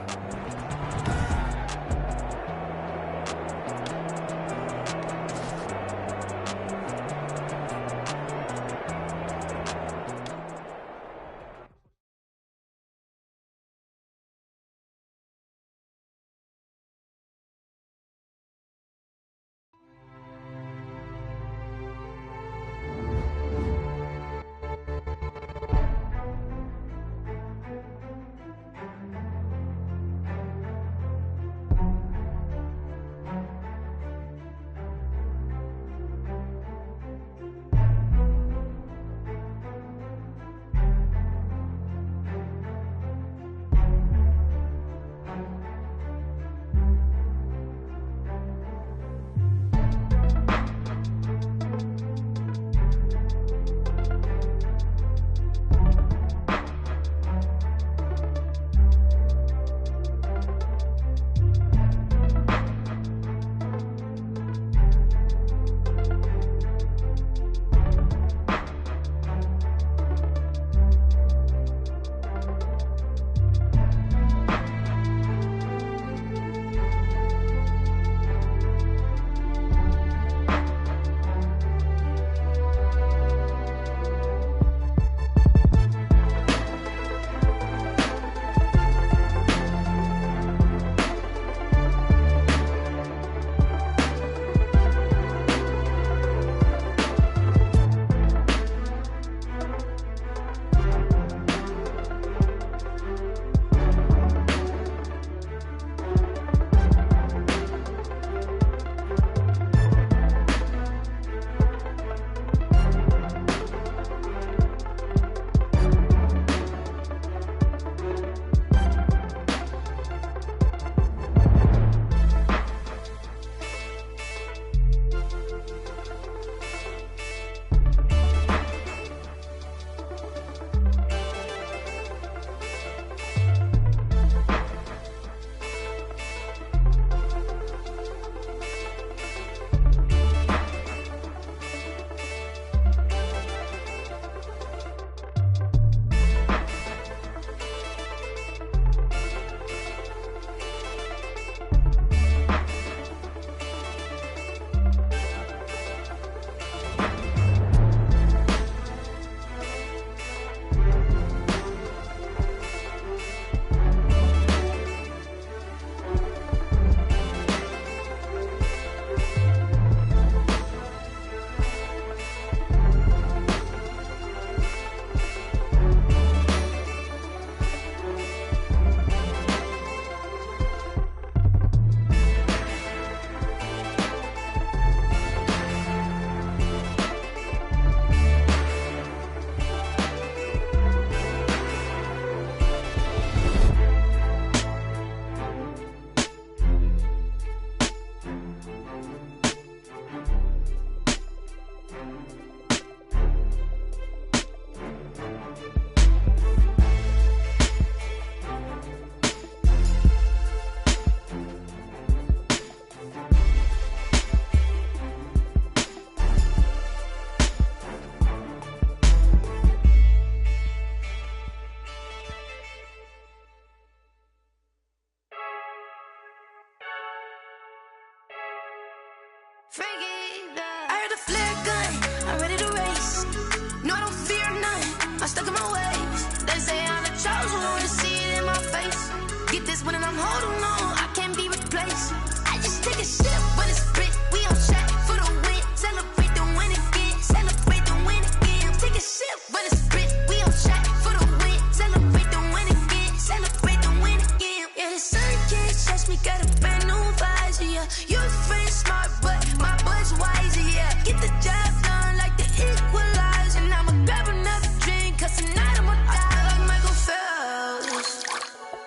this one and I'm holding on. I can't be replaced. I just take a sip, but it's spit. We on track for the win. Celebrate the win again. Celebrate the win again. Take a sip, but it's spit. We on track for the win. Celebrate the win again. Celebrate the win again. Yeah, the sun can't touch me. Got a brand new visor. Yeah, your friend's smart, but my boy's wiser. Yeah, get the job done like the equalizer. And I'ma grab another drink, 'cause tonight I'ma die like Michael Phelps.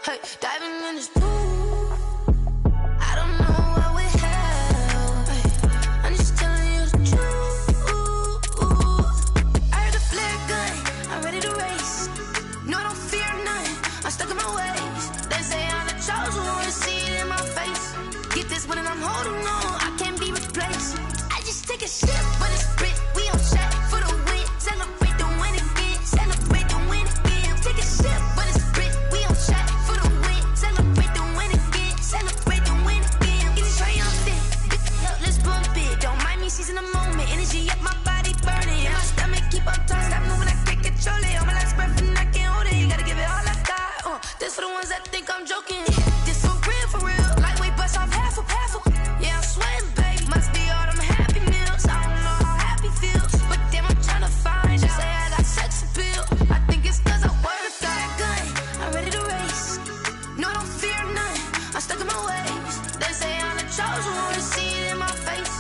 Hey, diving in this pool. I don't know what would help. Hey, I'm just telling you the truth. I heard the flare gun. I'm ready to race. No, I don't fear none. I'm stuck in my ways. They say I'm the chosen one. See it in my face. Get this one and I'm holding on. I can't be replaced. I just take a sip, but it's spit. We on track for the win. Celebrate the win again. Celebrate the win again. Take a sip, but it's spit. We on track for the win. Celebrate the win again. Celebrate the win again. Get it triumphant. Let's bump it. Don't mind me seizing the moment. Energy up, my body burning. And my stomach keep up tight. Stop moving, I can't control it. All my last breath and I can't hold it. You gotta give it all I got. This for the ones that think I'm joking. This for real, for real. Lightweight bust off half of. Yeah, I'm sweating, babe. Must be all them happy meals. I don't know how happy feels, but damn, I'm trying to find you. Say I got sex appeal. I think it's 'cause I work. Got a gun. I'm ready to race. No, I don't fear none. I'm stuck in my ways. They say I'm the chosen one. See it in my face.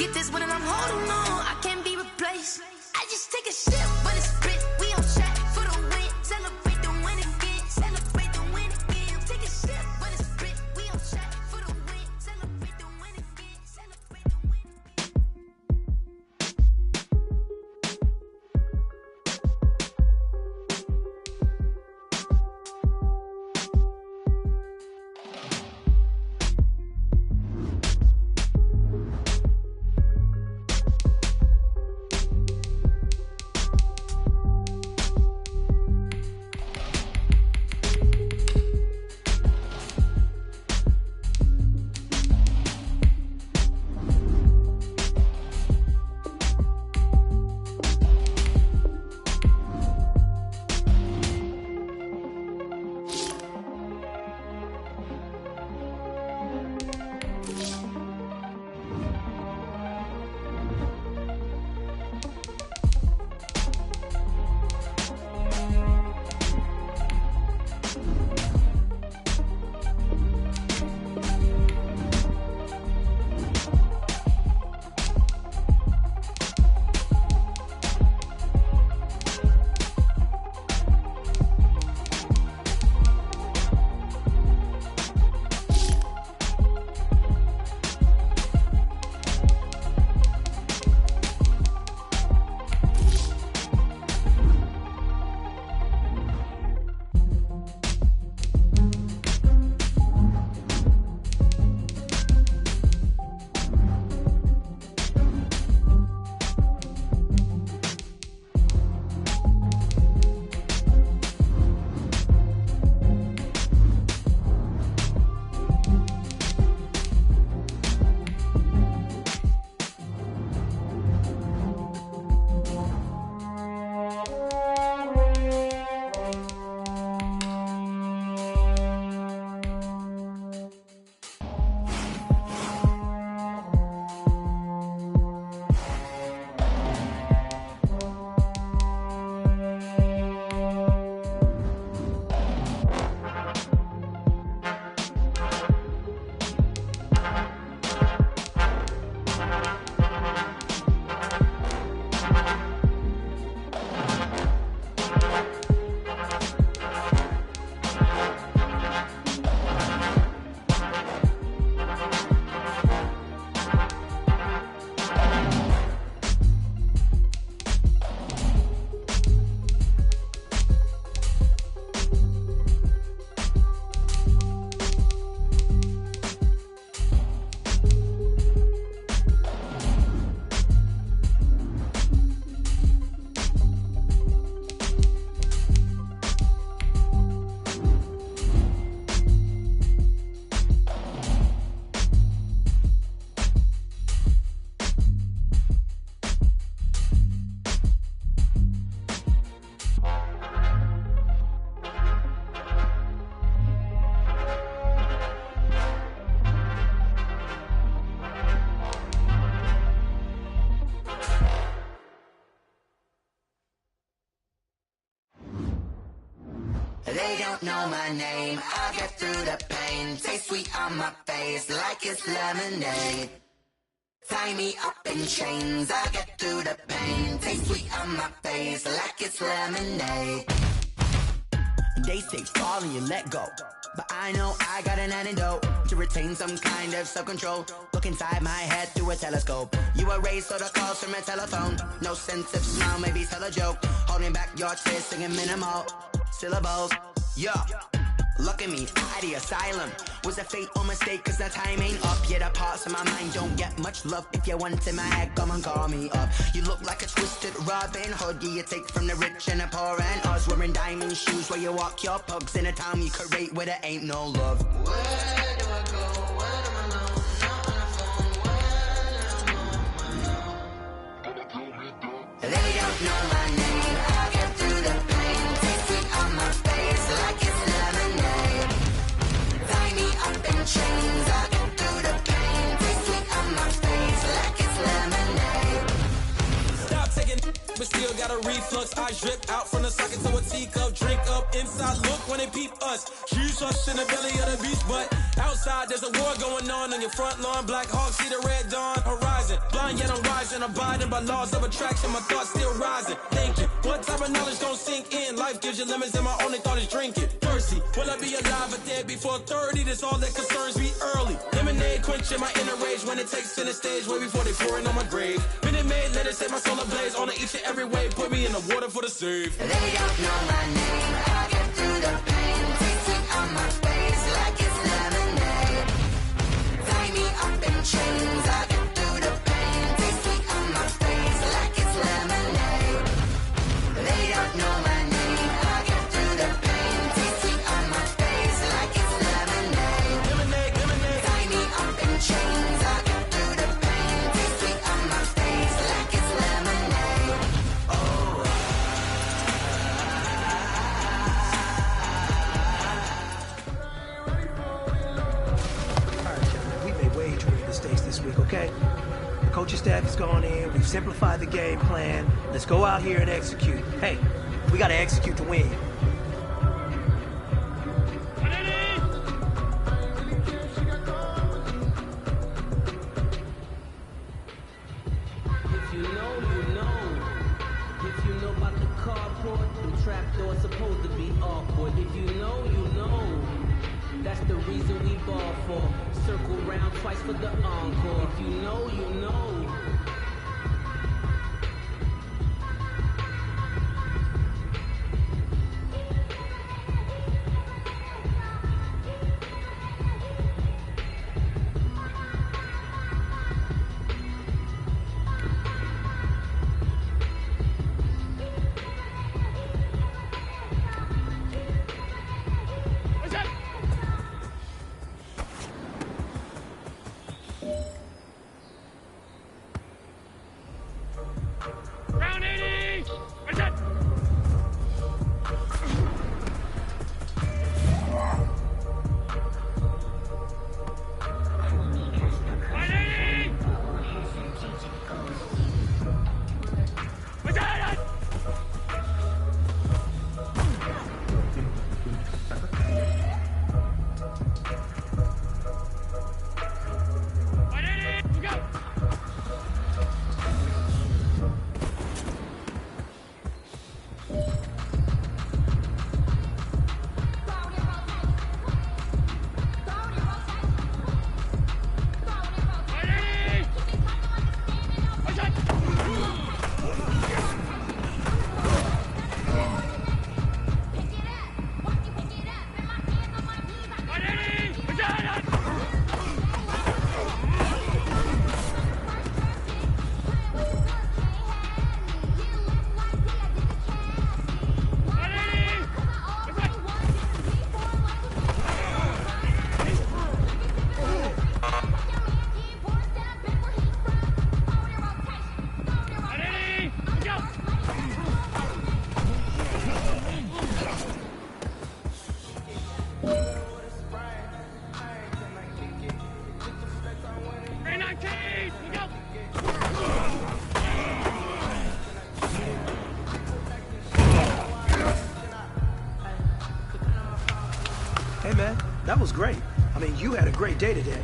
Get this one and I'm holding on. I can't be replaced. I just take a sip, but it's spit. We on track for the win. Celebrate the win again. Celebrate the win again. Take a sip, but it's spit. We on track for the win. Celebrate the win again. Celebrate the win again. They don't know my name. I get through the pain. Taste sweet on my face like it's lemonade. Tie me up in chains. I get through the pain. Taste sweet on my face like it's lemonade. They say fall and you let go, but I know I got an antidote to retain some kind of self-control. Look inside my head through a telescope. You erase all the calls from a telephone. No sense of smile, maybe tell a joke. Holding back your tears, singing minimal syllables. Yeah, look at me, out the asylum. Was a fate or mistake, cause the time ain't up. Yet the parts of my mind don't get much love. If you want in my head, come and call me up. You look like a twisted Robin Hood. Yeah, you take from the rich and the poor and us. Wearing diamond shoes where you walk your pugs. In a town you create where there ain't no love. Where do I go? Where do I know? Not on the phone. Where do I know? They don't know my name. I get through the pain. Taste sweet on my face like it's lemonade. Tie me up in chains. I get through the pain. Taste sweet on my face like it's lemonade. Stop taking, but still got a reflux. Eyes drip out from the socket to a teacup. Drink up inside, look when they peep us. Shoes us in the belly of the beast, but outside there's a war going on your front lawn. Black Hawk, see the red dawn horizon. Blind yet I'm rising, abiding by laws of attraction. My thoughts still rising, thinking what type of knowledge gon' sink in? Life gives you lemons and my only thought is drinking. Thirsty, will I be alive or dead before 30? That's all that concerns me early. Lemonade quenching my inner rage when it takes center stage way before they pouring on my grave. Minute Maid, let it set my soul ablaze on each and every way. Put me in the water for the save. They don't know my name. I get through the pain. Taste sweet on my face like it's lemonade. Tie me up in chains. I get through the pain. Taste sweet on my face like it's lemonade. They don't know my name. I get through the pain. Taste sweet on my face like it's lemonade. Lemonade, lemonade. Tie me up in chains. I get through the pain. Taste sweet on my face like it's lemonade. Oh. This week, okay? The coaching staff has gone in. We've simplified the game plan. Let's go out here and execute. Hey, we got to execute to win. If you know, you know. If you know about the carport, the trapdoor supposed to be awkward. If you know, you know. That's the reason we ball for. Circle round twice for the encore. If you know, you know. That was great. I mean, you had a great day today.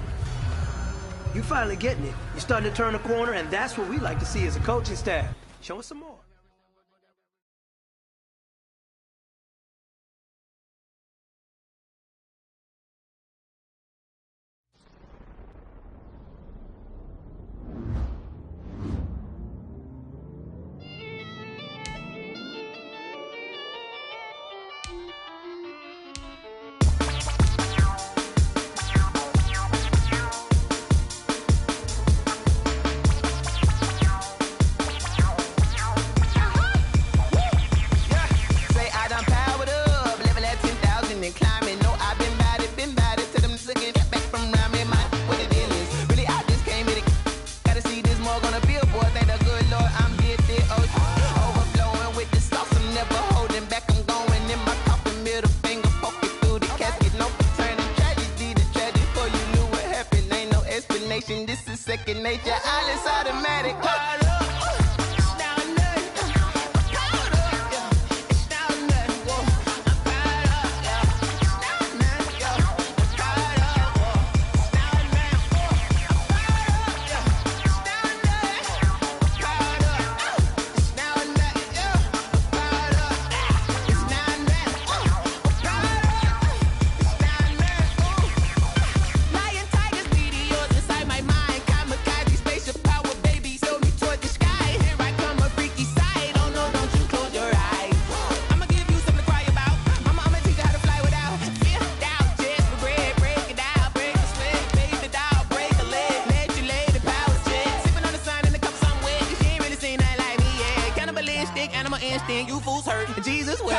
You finally getting it. You're starting to turn the corner, and that's what we like to see as a coaching staff. Show us some more. This is second nature, all is automatic. Animal instinct, you fools hurt. Jesus will.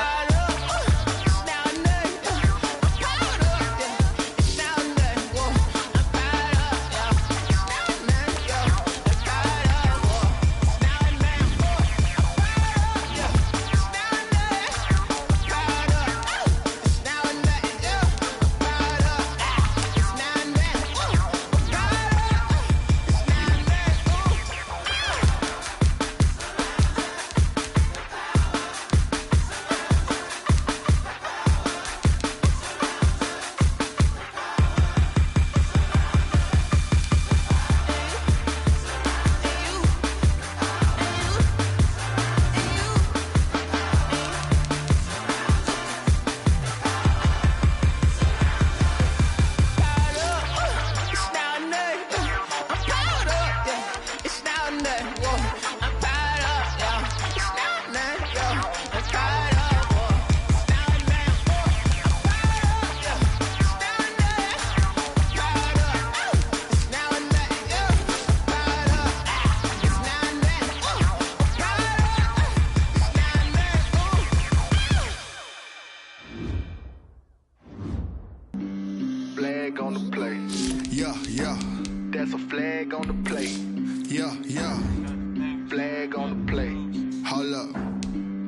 Flag on the play. Yeah, yeah. That's a flag on the play. Yeah, yeah. Flag on the play. Hold up.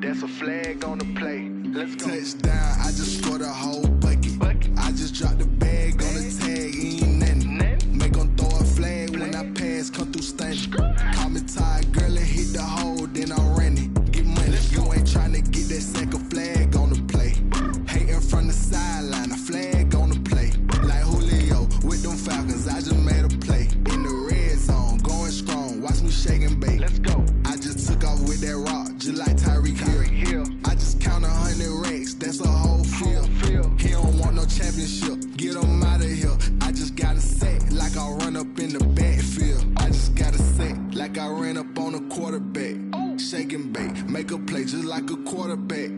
That's a flag on the play. Let's go. Touchdown, I just scored a whole bucket. I just dropped the bag on the tag, ain't nothing. Make them throw a flag when I pass, come through stunning. Call me tired, girl, and hit the hole, then I'm running. Get money, you ain't trying to get that second flag on the play. Hating from the sideline, a flag on the play. Like Julio with them Falcons, I just made a play. In the red zone, going strong, watch me shake and bake. Let's go. I just took off with that rock, just like Tyreek Hill. I just count 100 racks, that's a whole field. He don't want no championship, get him out of here. I just gotta set like I run up in the backfield. I just gotta set like I ran up on a quarterback. Shake and bake, make a play just like a quarterback.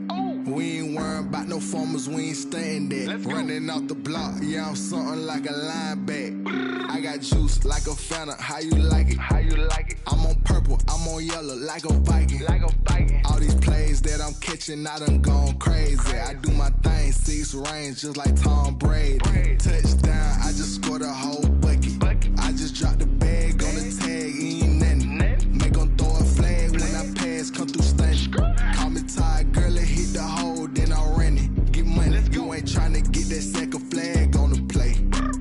We ain't worrying about no formers, we ain't staying there. Running off the block, yeah, I'm something like a linebacker. I got juice like a Fanta, how you like it? How you like it? I'm on purple, I'm on yellow, like a Viking. Like a Viking. All these plays that I'm catching, I done gone crazy. I do my thing, 6 range, just like Tom Brady. Touchdown, I just scored a whole bucket. I just dropped the bag on the tag, ain't nothing. Make them throw a flag when I pass, come through stunning. Call me tired, girl, and hit the hole, then I'm running. Get money, you ain't trying to get that second flag on the play.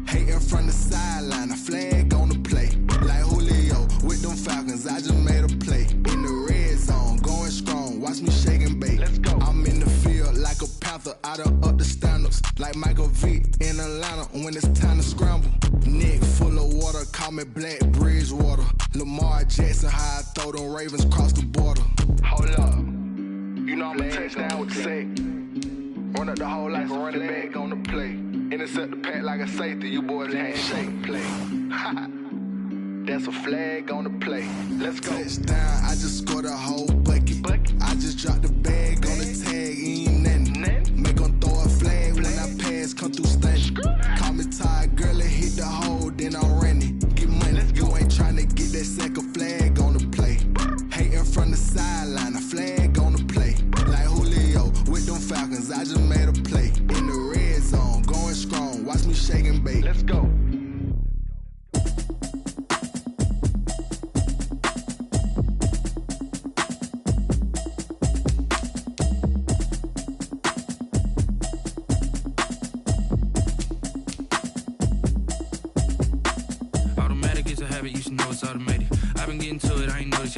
Hating from the sideline, a flag on the play. Like Julio with them Falcons, I just made a play. In the red zone, going strong, watch me shake and bake. I'm in the field like a panther. I done up the standards like Michael Vick in Atlanta when it's time to scramble. Neck full of water, call me Black Bridgewater. Lamar Jackson, how I throw them Ravens across the border. Hold up, you know I'm a touchdown with the sack. Run up the hole like a running back on the play. Intercept the pack like a safety, you boys handshake play. That's a flag on the play. Let's go. Touchdown, I just scored a whole bucket. I just dropped the bag on the tag, ain't nothing. Make them throw a flag when I pass, come through stunning. Call me tired, girl, it hit the hole, then I'm running. Get money, you ain't tryna get that second flag on the play. Hating from the sideline, a flag on the play. Like Julio with them Falcons, I just made a play. In the red zone, going strong, watch me shake and bake. Let's go.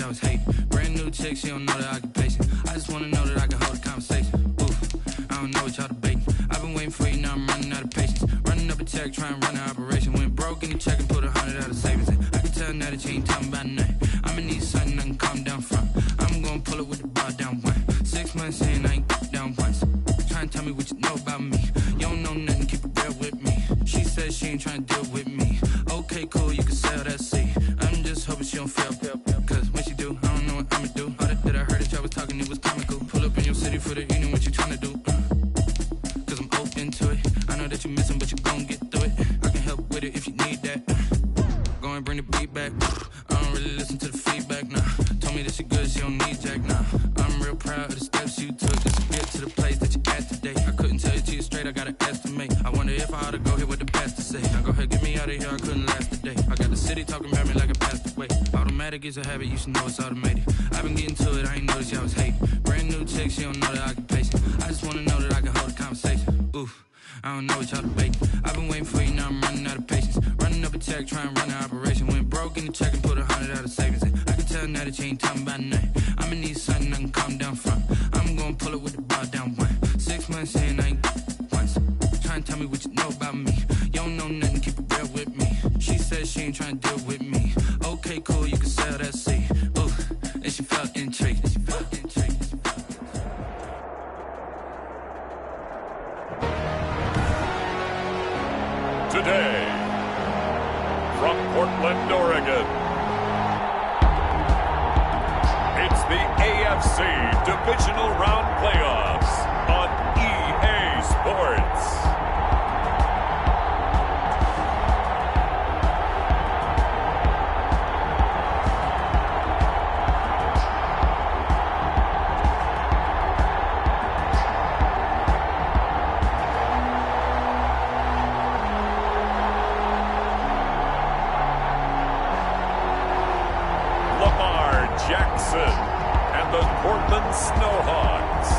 I was hating. Brand new chick, she don't know the occupation. I just wanna know that I can hold a conversation. Oof, I don't know what y'all debating. I've been waiting for you, now I'm running out of patience. Running up a check, trying to run an operation. Went broke in the check and put 100 out of savings in. I can tell now that you ain't talking about nothing. I'ma need something I can calm down from. I'm gonna pull it with the bar down one. 6 months in, I ain't down once. Trying to tell me what you know about me. You don't know nothing, keep it real with me. She says she ain't trying to deal with me. Okay, cool, you can sell that seat. I'm just hoping she don't fail. Cause when she do, I don't know what I'ma do. All that I heard that y'all was talking, it was comical. Pull up in your city for the evening, what you tryna do? Cause I'm open to it. I know that you missing, but you gon' get through it. I can help with it if you need that. Go and bring the beat back. I don't really listen to the feedback, nah. Told me that she good, she don't need Jack, nah. I'm real proud of the steps you took just to get to the place that you at today. I couldn't tell you to you straight, I gotta estimate. I wonder if I ought to go here with the pastor say. Now go ahead, get me out of here, I couldn't last a day. I got the city talking about me like a passed away. Automatic is a habit, you should know it's automated. I've been getting to it, I ain't noticed y'all was hating. Brand new chick, she don't know the occupation. I just wanna know that I can hold a conversation. Oof, I don't know what y'all debating. I've been waiting for you, now I'm running out of patience. Running up a check, trying to run an operation. Went broke in the check and put 100 out of savings in. I can tell now that you ain't talking about nothing. I'ma need something I can calm down from. I'm gonna pull it with the bar down one. 6 months in, I ain't once. Trying to tell me what you know about me. You don't know nothing, keep it real with me. She says she ain't trying to deal with me. Okay, cool, you can sell that seat. Ooh, and she felt intrigued. Today, from Portland, Oregon, it's the AFC Divisional Round Playoffs on EA Sports. Jackson and the Portland Snowhawks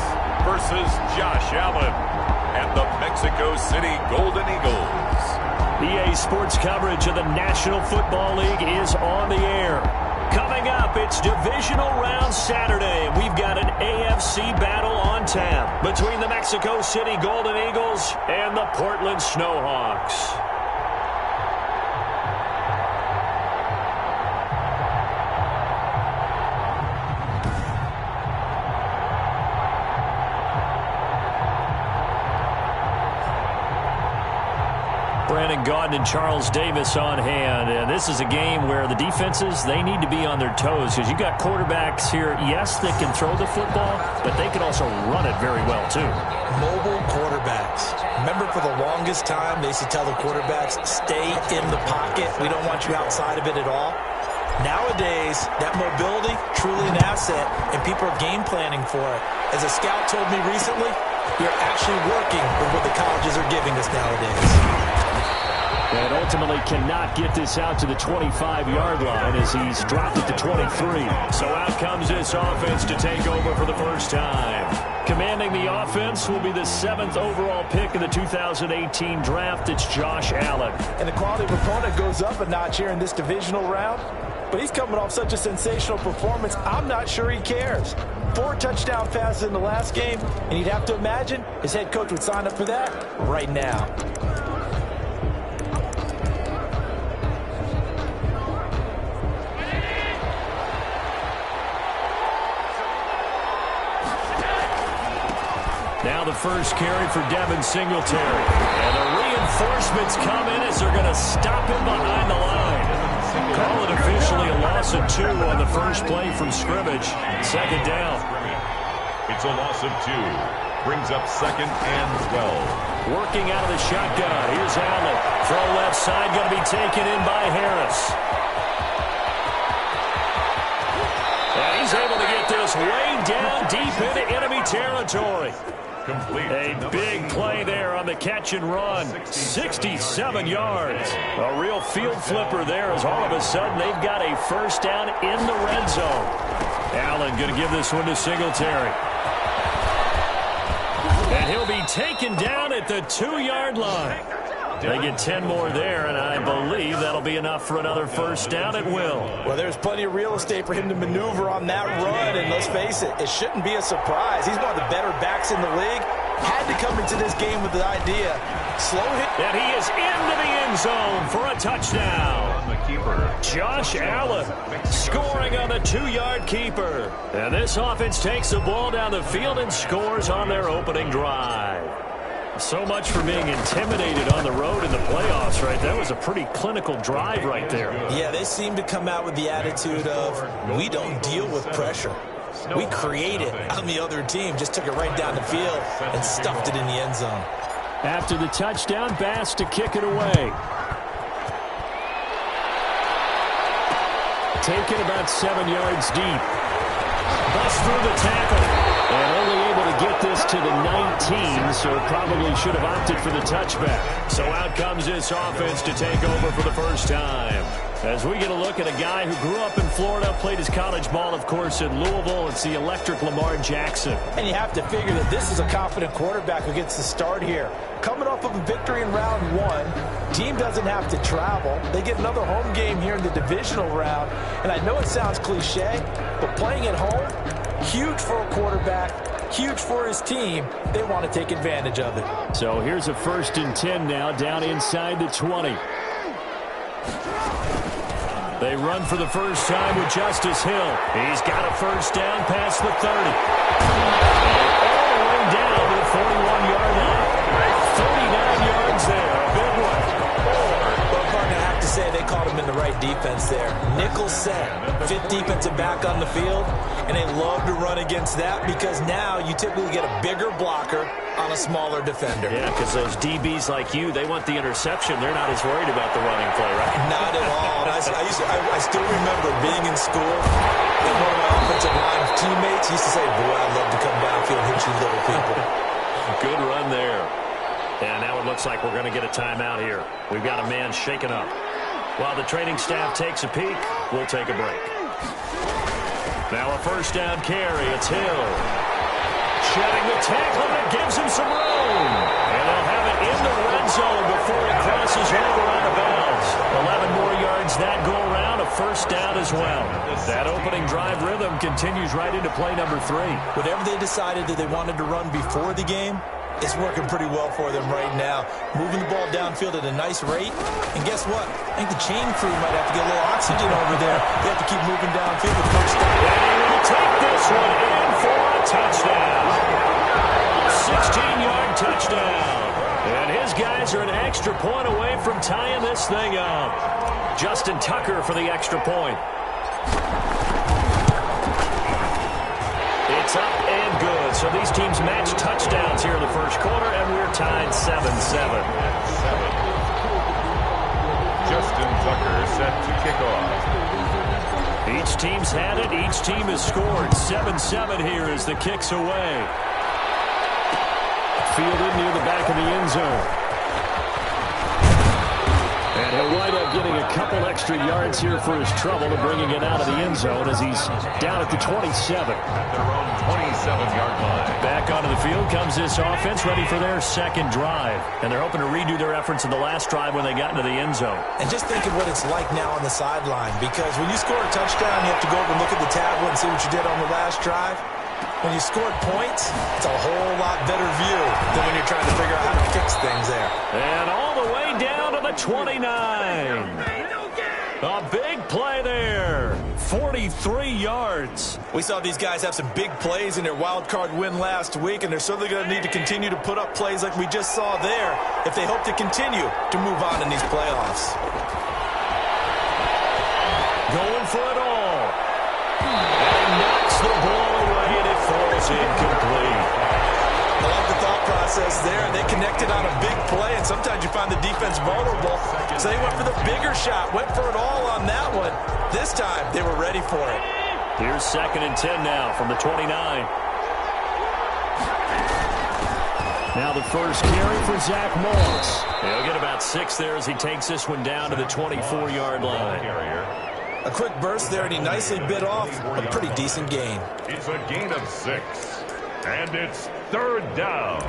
versus Josh Allen and the Mexico City Golden Eagles. EA Sports coverage of the National Football League is on the air. Coming up, it's Divisional Round Saturday. We've got an AFC battle on tap between the Mexico City Golden Eagles and the Portland Snowhawks. Brandon Gaudin and Charles Davis on hand. And this is a game where the defenses, they need to be on their toes because you got quarterbacks here, yes, that can throw the football, but they can also run it very well, too. Mobile quarterbacks. Remember, for the longest time, they used to tell the quarterbacks, stay in the pocket. We don't want you outside of it at all. Nowadays, that mobility, truly an asset, and people are game planning for it. As a scout told me recently, you're actually working with what the colleges are giving us nowadays. And ultimately cannot get this out to the 25-yard line as he's dropped it to 23. So out comes this offense to take over for the first time. Commanding the offense will be the 7th overall pick in the 2018 draft. It's Josh Allen. And the quality of opponent goes up a notch here in this divisional round. but he's coming off such a sensational performance, I'm not sure he cares. 4 touchdown passes in the last game, and you'd have to imagine his head coach would sign up for that right now. Now the first carry for Devin Singletary. And the reinforcements come in as they're going to stop him behind the line. Call it officially a loss of 2 on the first play from scrimmage. Second down. It's a loss of 2. Brings up 2nd and 12. Working out of the shotgun. Here's Allen. Throw left side, going to be taken in by Harris. And he's able to get this way down deep into enemy territory. Complete. A big play there on the catch and run. 67 yards. A real field flipper there as all of a sudden they've got a first down in the red zone. Allen going to give this one to Singletary. And he'll be taken down at the 2-yard line. They get 10 more there, and I believe that'll be enough for another first down at will. Well, there's plenty of real estate for him to maneuver on that run, and let's face it, it shouldn't be a surprise. He's one of the better backs in the league. Had to come into this game with the idea. Slow hit. And he is into the end zone for a touchdown. The keeper. Josh Allen scoring on the 2-yard keeper. And this offense takes the ball down the field and scores on their opening drive. So much for being intimidated on the road in the playoffs, right? That was a pretty clinical drive right there. Yeah, they seem to come out with the attitude of, we don't deal with pressure. We create it on the other team, just took it right down the field and stuffed it in the end zone. After the touchdown, Bass to kick it away. Taken about 7 yards deep. Bust through the tackle. And only able to get this to the 19, so probably should have opted for the touchback. So out comes this offense to take over for the first time. As we get a look at a guy who grew up in Florida, played his college ball, of course, in Louisville. It's the electric Lamar Jackson. And you have to figure that this is a confident quarterback who gets the start here. Coming off of a victory in round 1, team doesn't have to travel. They get another home game here in the divisional round. And I know it sounds cliche, but playing at home, huge for a quarterback, huge for his team. They want to take advantage of it. So here's a 1st and 10 now, down inside the 20. They run for the first time with Justice Hill. He's got a first down past the 30. All the way down to the 41-yard line. 39 yards there, a big one. Well, partner, I have to say they caught him in the right defense there. Nickel set, 5th defensive back on the field, and they love to run against that because now you typically get a bigger blocker on a smaller defender. Yeah, because those DBs like you, they want the interception. They're not as worried about the running play, right? Not at all. And I still remember being in school, and one of my offensive line teammates used to say, boy, I'd love to come downfield and hit you little people. Good run there. And now it looks like we're going to get a timeout here. We've got a man shaken up. While the training staff takes a peek, we'll take a break. Now a first down carry. It's Hill. Shedding the tackle that gives him some room. And they'll have it in the red zone before he crosses over out of bounds. 11 more yards that go around. A first down as well. That opening drive rhythm continues right into play number 3. Whatever they decided that they wanted to run before the game, it's working pretty well for them right now. Moving the ball downfield at a nice rate. And guess what? I think the chain crew might have to get a little oxygen over there. They have to keep moving downfield with Coach Stein. And he will take this one in for a touchdown. 16-yard touchdown. And his guys are an extra point away from tying this thing up. Justin Tucker for the extra point. It's up and good. So these teams match touchdowns here in the first quarter, and we're tied 7-7. Justin Tucker set to kick off. Each team's had it. Each team has scored. 7-7 here as the kick's away. Fielded near the back of the end zone. And he'll wind up getting a couple extra yards here for his trouble to bringing it out of the end zone as he's down at the 27. At their own 27-yard line. Back onto the field comes this offense, ready for their second drive. And they're hoping to redo their efforts in the last drive when they got into the end zone. And just think of what it's like now on the sideline, because when you score a touchdown, you have to go over and look at the tablet and see what you did on the last drive. When you scored points, it's a whole lot better view than when you're trying to figure out how to fix things there. And all the way down to the 29. A big play there. 43 yards. We saw these guys have some big plays in their wild card win last week, and they're certainly going to need to continue to put up plays like we just saw there if they hope to continue to move on in these playoffs. Going for it all. And knocks the ball away, and it falls incomplete. I like the thought process there. They connected on a big play, and sometimes you find the defense vulnerable. So they went for the bigger shot, went for it all on that one. This time, they were ready for it. Here's 2nd and 10 now from the 29. Now the first carry for Zach Moss. He'll get about 6 there as he takes this one down to the 24-yard line. A quick burst there, and he nicely bit off a pretty decent gain. It's a gain of 6, and it's 3rd down.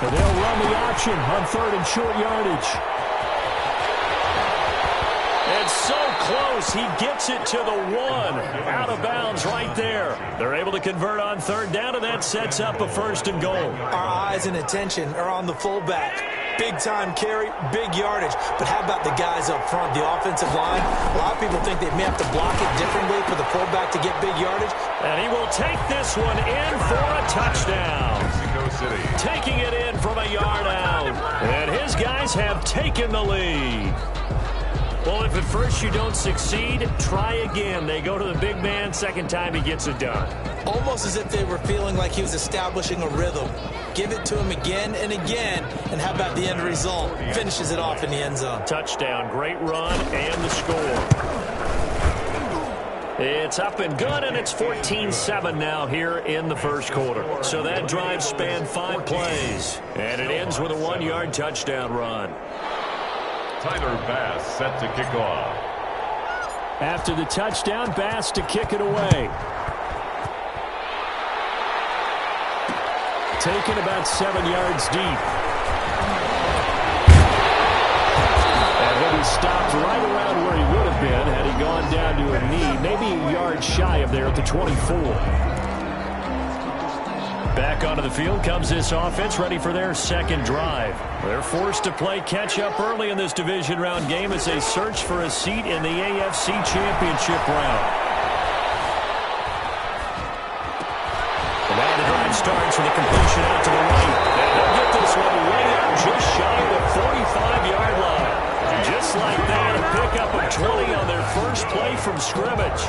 And they'll run the option on 3rd and short yardage. And so close, he gets it to the 1. Out of bounds right there. They're able to convert on 3rd down, and that sets up a 1st and goal. Our eyes and attention are on the fullback. Big-time carry, big yardage. But how about the guys up front, the offensive line? A lot of people think they may have to block it differently for the fullback to get big yardage. And he will take this one in for a touchdown. Mexico City. Taking it in from a yard out. And his guys have taken the lead. Well, if at first you don't succeed, try again. They go to the big man. Second time he gets it done. Almost as if they were feeling like he was establishing a rhythm. Give it to him again and again. And how about the end result? Finishes it off in the end zone. Touchdown, great run, and the score. It's up and good, and it's 14-7 now here in the first quarter. So that drive spanned 5 plays. And it ends with a 1-yard touchdown run. Tyler Bass set to kick off. After the touchdown, Bass to kick it away. Taken about 7 yards deep. And he'll be stopped right around where he would have been had he gone down to a knee, maybe a yard shy of there at the 24. Back onto the field comes this offense, ready for their second drive. They're forced to play catch-up early in this division round game as they search for a seat in the AFC Championship round. And now the drive starts with a completion out to the right. And they'll get this one way out just shy of the 45-yard line. Just like that, a pickup of 20 on their first play from scrimmage.